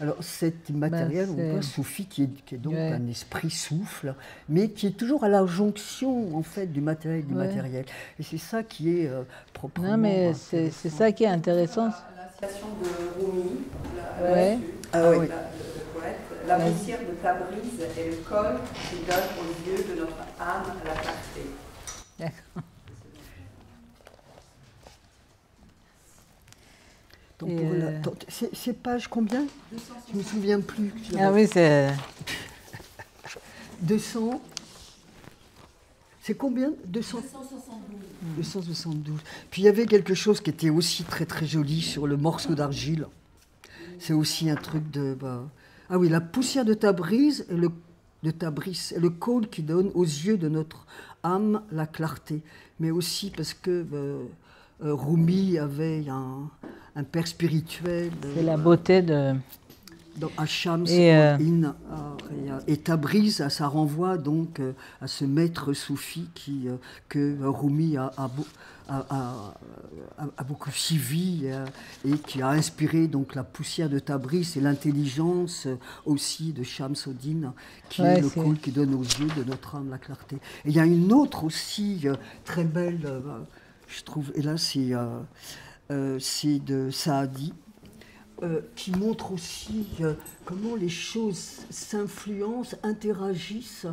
alors cet immatériel, on voit Soufi qui est donc un esprit souffle, mais qui est toujours à la jonction en fait du matériel et de l'immatériel. Et c'est ça qui est proprement. Non, mais c'est ça qui est intéressant. La citation de Rumi, le poète, la poussière de Tabriz est le col qui donne aux yeux de notre âme la clarté. D'accord. C'est page combien? Je ne me souviens plus. Ah oui, c'est... 200... C'est combien? 272. 272. Puis il y avait quelque chose qui était aussi très très joli sur le morceau d'argile. C'est aussi un truc de... Ah oui, la poussière de Tabriz et le cône qui donne aux yeux de notre âme la clarté. Mais aussi parce que Rumi avait un père spirituel. C'est la beauté de... Dans Shams et Tabriz, ça renvoie donc à ce maître soufi que Rumi a beaucoup suivi et qui a inspiré donc la poussière de Tabriz et l'intelligence aussi de Shams-Oddin, qui est le cône qui donne aux yeux de notre âme la clarté. Et il y a une autre aussi très belle, je trouve, et là c'est de Saadi, qui montre aussi comment les choses s'influencent, interagissent,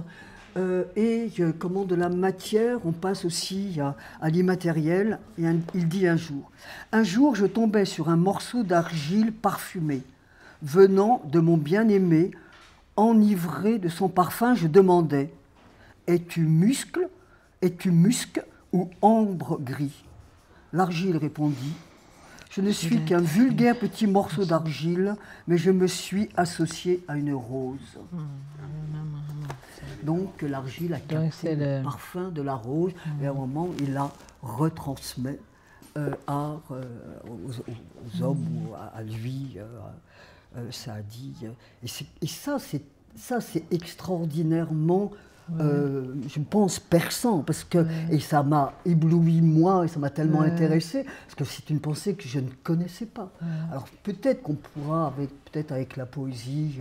et comment de la matière on passe aussi à l'immatériel. Et il dit un jour je tombais sur un morceau d'argile parfumé, venant de mon bien-aimé, enivré de son parfum, je demandais, es-tu musc ou ambre gris? L'argile répondit, je ne suis qu'un vulgaire petit morceau d'argile, mais je me suis associé à une rose. Donc l'argile a capté le parfum de la rose, et à un moment, il la retransmet aux hommes ou à lui, Saadi. Et ça, c'est extraordinairement... je pense perçant, parce que, et ça m'a ébloui moi, et ça m'a tellement intéressé, parce que c'est une pensée que je ne connaissais pas. Alors peut-être qu'on pourra, avec la poésie,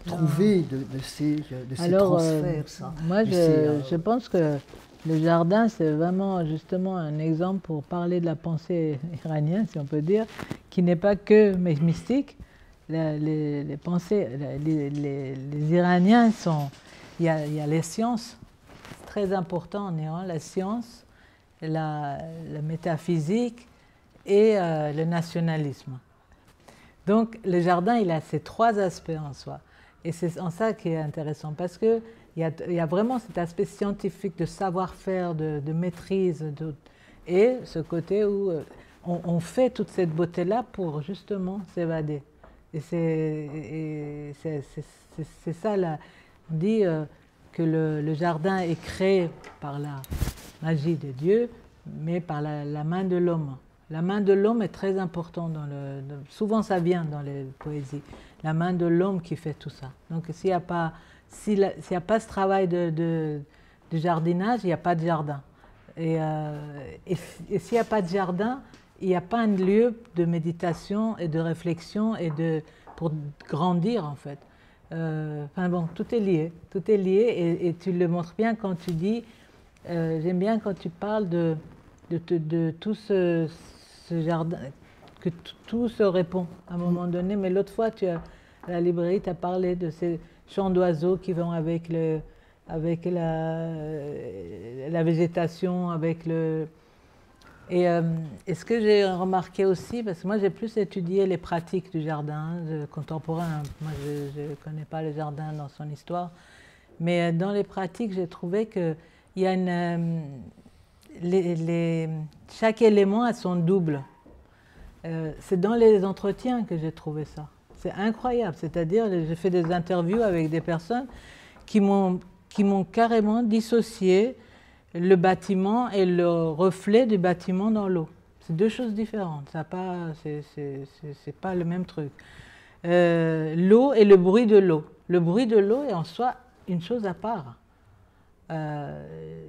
trouver de ces transferts. Ça. Moi, je pense que le jardin, c'est vraiment justement un exemple pour parler de la pensée iranienne, si on peut dire, qui n'est pas que mystique. Les pensées, les Iraniens sont... Il y a les sciences, c'est très important en Iran, la science, la métaphysique et le nationalisme. Donc le jardin, il a ces trois aspects en soi. Et c'est en ça qui est intéressant, parce qu'il y a vraiment cet aspect scientifique de savoir-faire, de maîtrise, et ce côté où on fait toute cette beauté-là pour justement s'évader. Et c'est ça là. On dit que le jardin est créé par la magie de Dieu, mais par la main de l'homme. La main de l'homme est très importante souvent ça vient dans les poésies. La main de l'homme qui fait tout ça. Donc s'il n'y a pas ce travail de jardinage, il n'y a pas de jardin. Et s'il n'y a pas de jardin, il n'y a pas un lieu de méditation et de réflexion pour grandir en fait. Enfin bon, tout est lié et tu le montres bien quand tu dis, j'aime bien quand tu parles de tout ce jardin, que tout se répond à un moment donné, mais l'autre fois à la librairie tu as parlé de ces chants d'oiseaux qui vont avec la végétation, Et ce que j'ai remarqué aussi, parce que moi j'ai plus étudié les pratiques du jardin contemporain, moi je ne connais pas le jardin dans son histoire, Mais dans les pratiques, j'ai trouvé qu'il y a chaque élément a son double. C'est dans les entretiens que j'ai trouvé ça. C'est incroyable. C'est-à-dire, j'ai fait des interviews avec des personnes qui m'ont carrément dissocié le bâtiment et le reflet du bâtiment dans l'eau. C'est deux choses différentes. C'est pas le même truc. L'eau et le bruit de l'eau. Le bruit de l'eau est en soi une chose à part.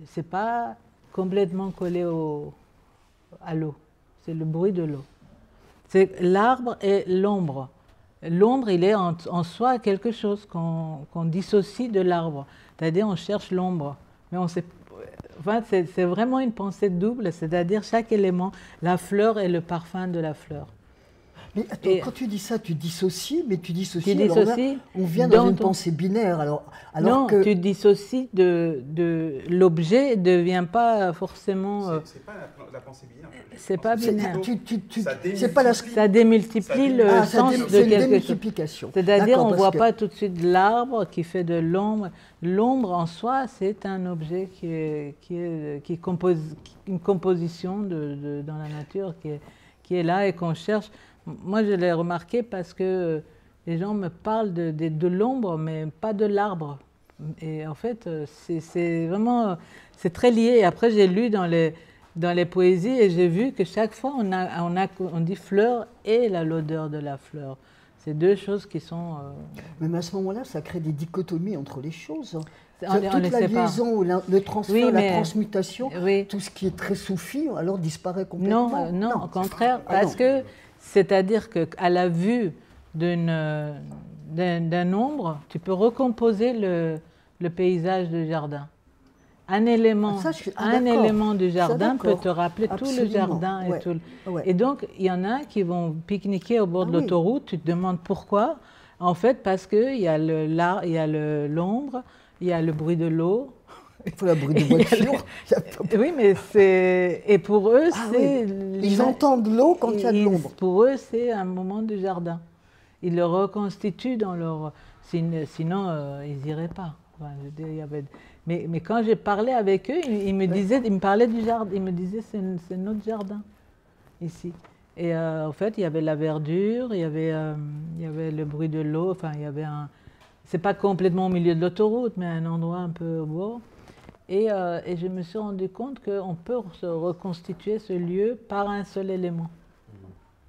C'est pas complètement collé à l'eau. C'est le bruit de l'eau. C'est l'arbre et l'ombre. L'ombre, il est en soi quelque chose qu'on dissocie de l'arbre. C'est-à-dire, on cherche l'ombre. Mais on sait. Enfin, c'est vraiment une pensée double, c'est-à-dire chaque élément, la fleur et le parfum de la fleur. Mais attends, quand tu dis ça, tu dissocies, mais tu dissocies. Alors là, on vient dans une pensée binaire. Alors non, que... tu dissocies de l'objet, ne devient pas forcément. C'est pas la pensée binaire. C'est pas binaire. Ça démultiplie le sens de quelque chose. C'est-à-dire, on ne voit pas tout de suite l'arbre qui fait de l'ombre. L'ombre en soi, c'est un objet qui compose une composition dans la nature qui est là et qu'on cherche. Moi, je l'ai remarqué parce que les gens me parlent de l'ombre, mais pas de l'arbre. Et en fait, c'est vraiment, c'est très lié. Et après, j'ai lu dans les poésies et j'ai vu que chaque fois, on dit fleur et l'odeur de la fleur. C'est deux choses qui sont... Mais à ce moment-là, ça crée des dichotomies entre les choses. On toute la liaison, le transfert, la transmutation, tout ce qui est très soufi, alors disparaît complètement. Non, au contraire, parce que c'est-à-dire qu'à la vue d'un ombre, tu peux recomposer le paysage du jardin. Un élément, élément du jardin peut te rappeler tout le jardin. Et donc, il y en a qui vont pique-niquer au bord de l'autoroute. Tu te demandes pourquoi. En fait, parce qu'il y a l'ombre, il y a le bruit de l'eau. Il faut le bruit de voiture. Oui, mais c'est... Et pour eux, c'est... Ils entendent l'eau quand il y a de l'ombre. Pour eux, c'est un moment du jardin. Ils le reconstituent dans leur... Sinon, ils n'iraient pas. Enfin, je veux dire, mais quand j'ai parlé avec eux, ils me parlaient du jardin. Ils me disaient, c'est notre jardin, ici. Et en fait, il y avait la verdure, il y avait le bruit de l'eau. Enfin, il y avait c'est pas complètement au milieu de l'autoroute, mais un endroit un peu au bord. Et je me suis rendu compte qu'on peut se reconstituer ce lieu par un seul élément.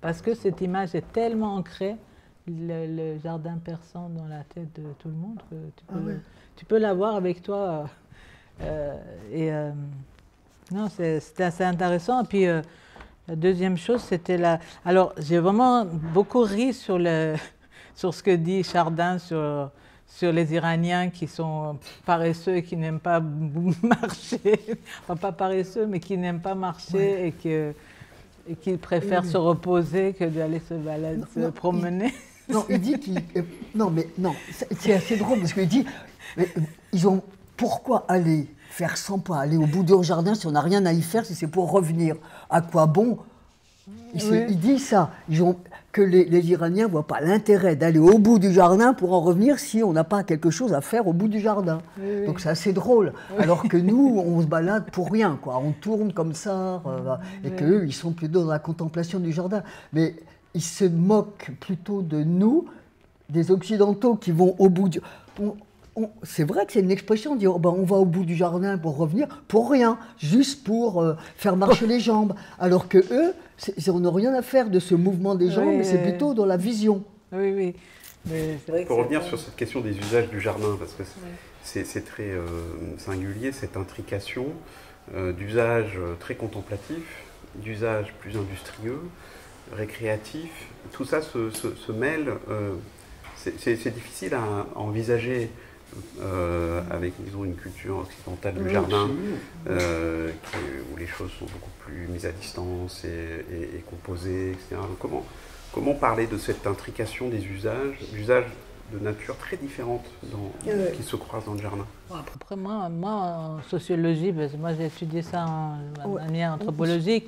Parce que cette image est tellement ancrée, le jardin persan dans la tête de tout le monde, que tu peux l'avoir avec toi. Non, c'était assez intéressant. Et puis, la deuxième chose, c'était la... Alors, j'ai vraiment beaucoup ri sur ce que dit Chardin sur les Iraniens qui sont paresseux et qui n'aiment pas marcher. Enfin, pas paresseux, mais qui n'aiment pas marcher et qui préfèrent se reposer que d'aller se promener. Il dit qu'il... Non, c'est assez drôle parce qu'il dit... Pourquoi aller faire 100 pas, aller au bout du jardin si on n'a rien à y faire, si c'est pour revenir? À quoi bon? Il dit ça. Que les Iraniens ne voient pas l'intérêt d'aller au bout du jardin pour en revenir si on n'a pas quelque chose à faire au bout du jardin. Donc c'est assez drôle. Alors que nous, on se balade pour rien, quoi. On tourne comme ça, et qu'eux, ils sont plutôt dans la contemplation du jardin. Mais ils se moquent plutôt de nous, des Occidentaux qui vont au bout du... C'est vrai que c'est une expression, dire on va au bout du jardin pour revenir, pour rien, juste pour faire marcher les jambes. Alors que eux, on n'a rien à faire de ce mouvement des jambes, mais c'est plutôt dans la vision. Oui. Pour revenir sur cette question des usages du jardin, parce que c'est très singulier, cette intrication d'usages très contemplatifs, d'usages plus industrieux, récréatifs. Tout ça se mêle. C'est difficile à envisager avec, disons, une culture occidentale du jardin, où les choses sont beaucoup plus mises à distance et composées, etc. Donc comment parler de cette intrication des usages de nature très différentes qui se croisent dans le jardin? Après, moi, en sociologie, parce que moi j'ai étudié ça de manière anthropologique,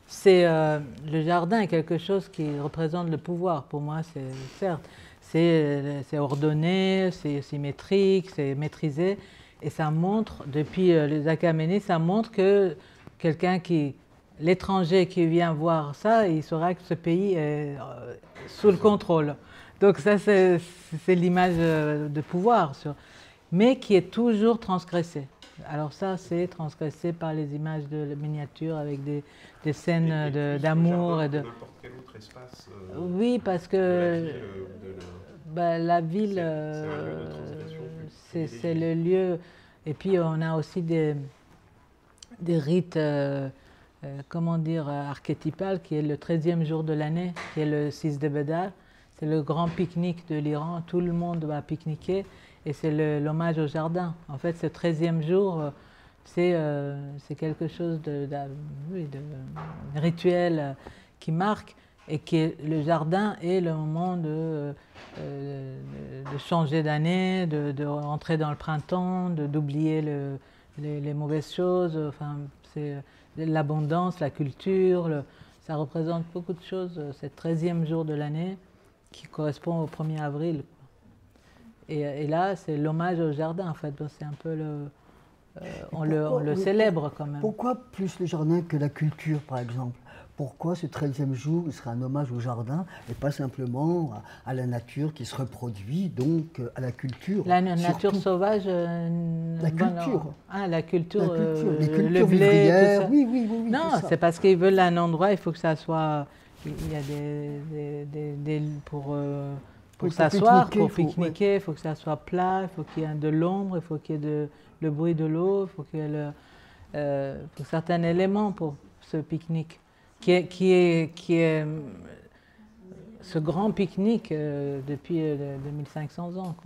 c'est le jardin est quelque chose qui représente le pouvoir. Pour moi, c'est certes. c'est ordonné, c'est symétrique, c'est maîtrisé. Et ça montre, depuis les Achéménides, ça montre que l'étranger qui vient voir ça, il saura que ce pays est sous le contrôle. Donc ça, c'est l'image de pouvoir, mais qui est toujours transgressée. Alors ça, c'est transgressé par les images de miniatures avec des scènes d'amour. Et de n'importe quel autre espace. Oui, parce que la ville, c'est le lieu. Et puis on a aussi des rites, comment dire, archétypales, qui est le 13e jour de l'année, qui est le 6 de Bédar. C'est le grand pique-nique de l'Iran. Tout le monde va pique-niquer. Et c'est l'hommage au jardin. En fait, ce 13e jour, c'est quelque chose de rituel qui marque, et le jardin est le moment de changer d'année, de rentrer dans le printemps, d'oublier les mauvaises choses. Enfin, c'est l'abondance, la culture, ça représente beaucoup de choses, ce 13e jour de l'année qui correspond au 1er avril. Et là, c'est l'hommage au jardin, en fait. C'est un peu on le célèbre quand même. Pourquoi plus le jardin que la culture, par exemple? Pourquoi ce 13e jour, il serait un hommage au jardin et pas simplement à la nature qui se reproduit, donc à la culture? La nature sauvage. La culture. La culture. Les cultures le blé, tout ça. Oui. Non, c'est parce qu'ils veulent un endroit, il faut que ça soit. Il y a pour s'asseoir, pour pique-niquer, il faut que ça soit plat, il faut qu'il y ait de l'ombre, il faut qu'il y ait le bruit de l'eau, il faut qu'il y ait certains éléments pour ce pique-nique, qui est ce grand pique-nique depuis 2500 ans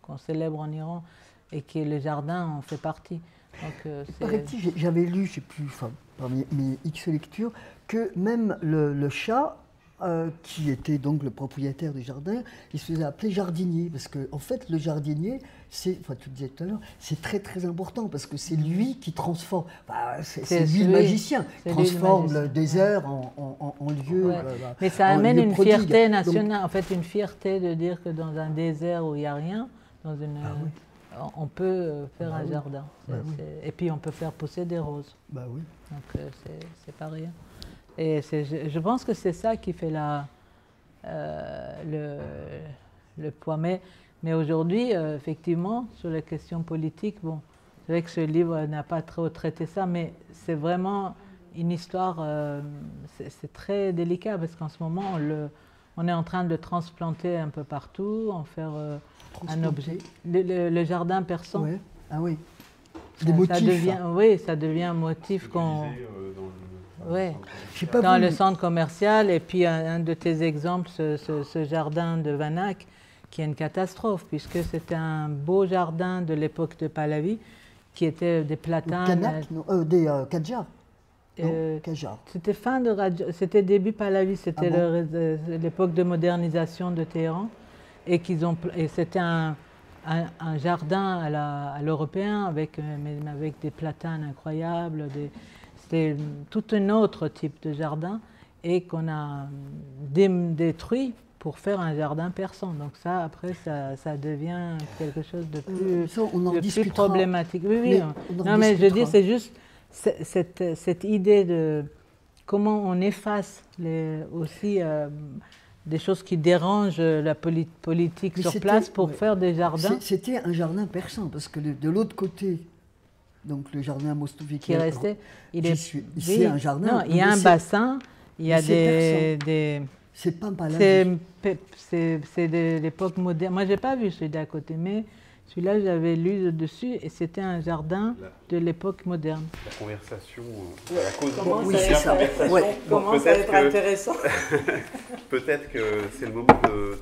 qu'on célèbre en Iran, et que le jardin en fait partie. J'avais lu, je ne sais plus, parmi mes X lectures, que même le chat, qui était donc le propriétaire du jardin, il se faisait appeler jardinier, parce que en fait le jardinier, tu disais tout à l'heure, c'est très très important, parce que c'est lui qui transforme, c'est lui le magicien, transforme le désert en lieu. Mais ça amène une fierté nationale, en fait une fierté de dire que dans un désert où il n'y a rien, on peut faire un jardin. Et puis on peut faire pousser des roses. Oui. Donc c'est pas rien. Et je pense que c'est ça qui fait le poids. Mais aujourd'hui, effectivement, sur les questions politiques, c'est vrai que ce livre n'a pas trop traité ça, mais c'est vraiment une histoire, c'est très délicat, parce qu'en ce moment, on est en train de transplanter un peu partout, en faire un objet. Le jardin persan. Ouais. Ah oui. Des motifs. Ça devient un motif qu'on... Oui, dans dans le centre commercial. Et puis un de tes exemples, ce jardin de Vanak, qui est une catastrophe, puisque c'était un beau jardin de l'époque de Pahlavi, qui était des platanes. Des Kadjar. C'était début Pahlavi, c'était l'époque de modernisation de Téhéran, et c'était un jardin à l'européen avec des platanes incroyables. C'était tout un autre type de jardin, et qu'on a détruit pour faire un jardin persan. Donc ça, après, ça devient quelque chose de plus problématique. Oui. Non, mais je dis, c'est juste cette idée de comment on efface aussi des choses qui dérangent la politique sur place pour faire des jardins. C'était un jardin persan, parce que de l'autre côté, donc le jardin à Mostoufi qui est resté, c'est un jardin. Non, il y a un bassin, il y a c'est pas Pahlavi. C'est de l'époque moderne. Moi, j'ai pas vu celui d'à côté, mais celui-là, j'avais lu dessus, et c'était un jardin de l'époque moderne. La conversation, la cause Comment ça va être intéressant. Peut-être que c'est le moment de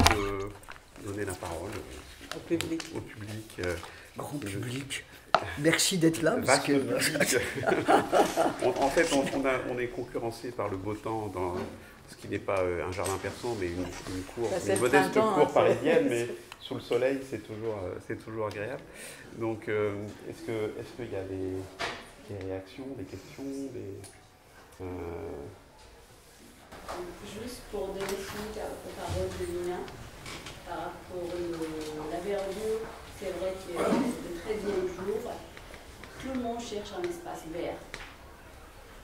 donner la parole au public. Grand public. Merci d'être là. Parce que... en fait, on est concurrencé par le beau temps dans ce qui n'est pas un jardin persan, mais une modeste cour parisienne, mais sous le soleil, c'est toujours agréable. Donc, est-ce qu'il y a des réactions, des questions, Juste pour donner suite à la parole de Nina, par rapport à la verdure, c'est vrai que le 13e jour, tout le monde cherche un espace vert.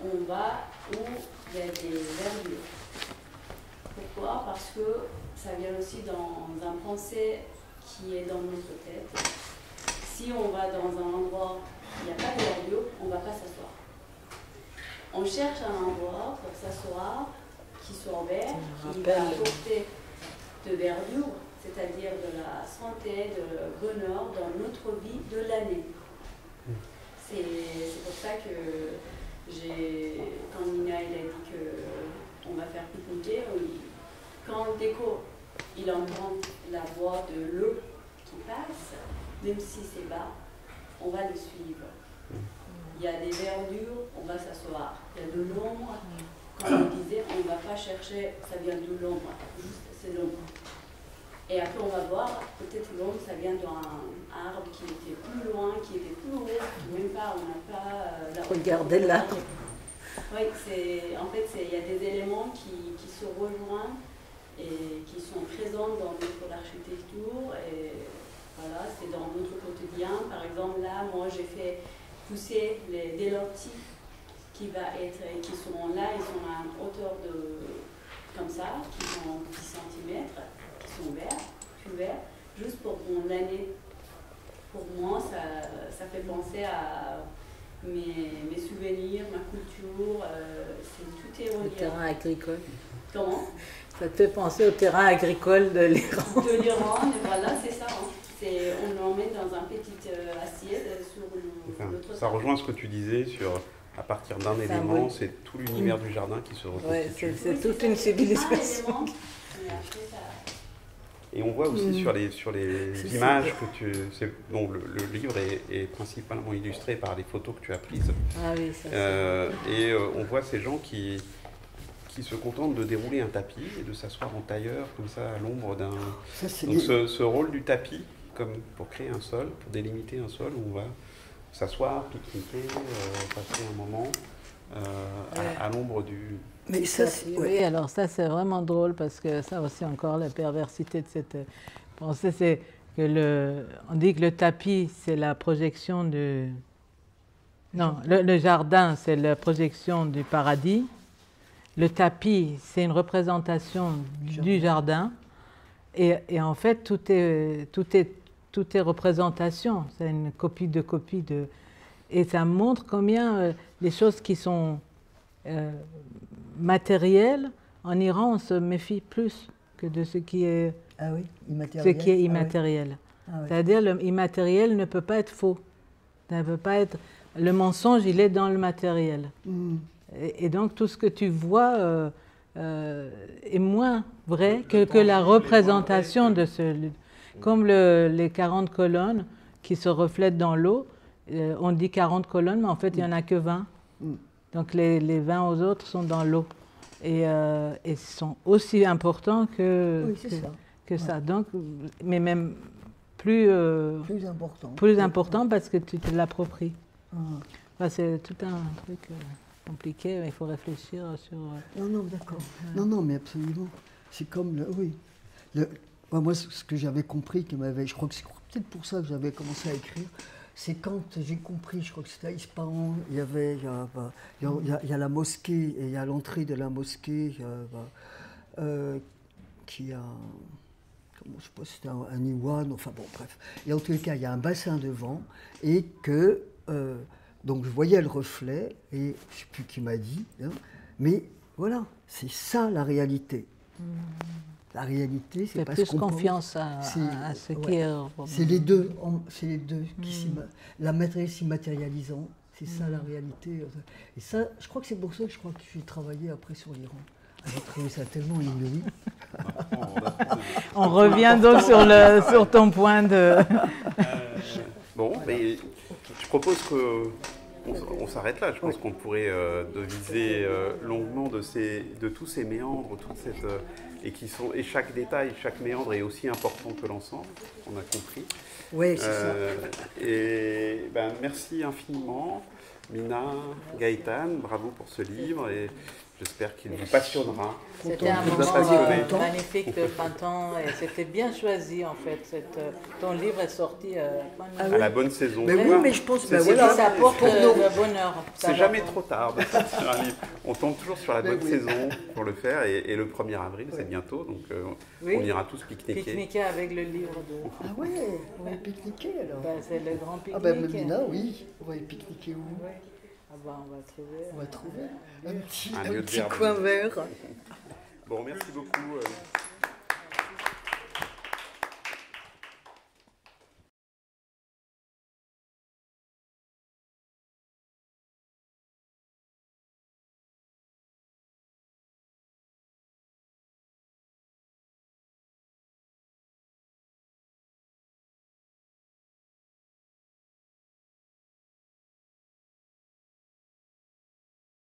On va où il y a des verdures. Pourquoi? Parce que ça vient aussi dans un pensée qui est dans notre tête. Si on va dans un endroit où il n'y a pas de verdure, on ne va pas s'asseoir. On cherche un endroit pour s'asseoir qui soit vert, qui va apporter de verdure, c'est-à-dire de la santé, de bonheur dans notre vie de l'année. C'est pour ça que quand Nina a dit qu'on va faire pique-niquer, quand le déco il entend la voix de l'eau qui passe, même si c'est bas, on va le suivre. Il y a des verdures, on va s'asseoir. Il y a de l'ombre, comme on disait, on ne va pas chercher, ça vient de l'ombre, juste c'est l'ombre. Et après on va voir, peut-être l'ombre, ça vient d'un arbre qui était plus loin, qui était plus haut, même pas, on n'a pas... Regardez l'arbre. Oui, en fait, il y a des éléments qui se rejoignent et qui sont présents dans notre architecture. Et voilà, c'est dans notre quotidien. Par exemple, là, moi, j'ai fait pousser des lorties qui sont là, ils sont à une hauteur comme ça, qui sont 10 cm, qui sont verts, plus verts, juste pour mon année. Pour moi, ça fait penser à mes souvenirs, ma culture, tout est relié. Le terrain agricole. Comment? Ça te fait penser au terrain agricole de l'Iran. De l'Iran, voilà, c'est ça. On l'emmène dans un petit assiette sur notre... Ça rejoint ce que tu disais sur, à partir d'un élément, c'est tout l'univers du jardin qui se reconstitue. Ouais, c'est toute une civilisation. Et on voit aussi sur les images dont le livre est principalement illustré par les photos que tu as prises. Ah oui, ça et on voit ces gens qui se contentent de dérouler un tapis et de s'asseoir en tailleur, comme ça, à l'ombre d'un... Donc ce rôle du tapis, comme pour créer un sol, pour délimiter un sol où on va s'asseoir, pique-niquer, passer un moment à l'ombre du... Mais ça, oui, alors ça c'est vraiment drôle parce que ça aussi encore la perversité de cette pensée, c'est que on dit que le tapis c'est la projection du... Non, le jardin c'est la projection du paradis. Le tapis, c'est une représentation du jardin, et en fait, tout est représentation. C'est une copie de. Et ça montre combien les choses qui sont matérielles, en Iran, on se méfie plus que de ce qui est, immatériel. Ah oui. C'est-à-dire, l'immatériel ne peut pas être faux. Ça ne peut pas être... Le mensonge, il est dans le matériel. Et donc, tout ce que tu vois est moins vrai que la représentation de ce... Comme les 40 colonnes qui se reflètent dans l'eau, on dit 40 colonnes, mais en fait, il n'y en a que 20. Donc, les 20 aux autres sont dans l'eau. Et sont aussi importants que ça. Donc, mais même plus important parce que tu te l'appropries. Enfin, c'est tout un truc... compliqué, mais il faut réfléchir sur... Non, d'accord. Non, mais absolument. C'est comme moi, ce que j'avais compris, je crois que c'est peut-être pour ça que j'avais commencé à écrire, c'est quand j'ai compris, je crois que c'était à Ispahan, il y a la mosquée, et il y a l'entrée de la mosquée qui a... je ne sais pas si c'était un iwan, enfin bon, bref. Et en tous les cas, il y a un bassin devant, et que... donc je voyais le reflet, et je ne sais plus qui m'a dit, hein, mais voilà, c'est ça la réalité. La réalité, c'est pas ce qu'on pense. Plus confiance à ce qui est... C'est les deux qui la matériel s'immatérialisant, c'est ça la réalité. Et ça, je crois que c'est pour ça que j'ai travaillé après sur l'Iran. J'ai trouvé ça tellement inouï. On revient donc sur ton point de... Bon, mais je propose qu'on s'arrête là. Je pense qu'on pourrait deviser longuement de tous ces méandres, et chaque détail, chaque méandre est aussi important que l'ensemble. On a compris. Oui, c'est ça. Et merci infiniment, Mina, Gaëtan, bravo pour ce livre. Et J'espère qu'il vous passionnera. C'était un moment magnifique de printemps et c'était bien choisi en fait. Ton livre est sorti à la bonne saison. Mais oui, mais je pense que ça apporte le bonheur. C'est jamais trop tard de sortir un livre. On tombe toujours sur la bonne saison pour le faire et le 1er avril, c'est bientôt, donc on ira tous pique-niquer. Pique-niquer avec le livre de... Ah ouais, on va pique-niquer alors. C'est le grand pique-nique. Ah ben Mélina, oui, on va pique-niquer où? Ah bah, on va trouver un petit lieu de coin vert. Bon, merci beaucoup.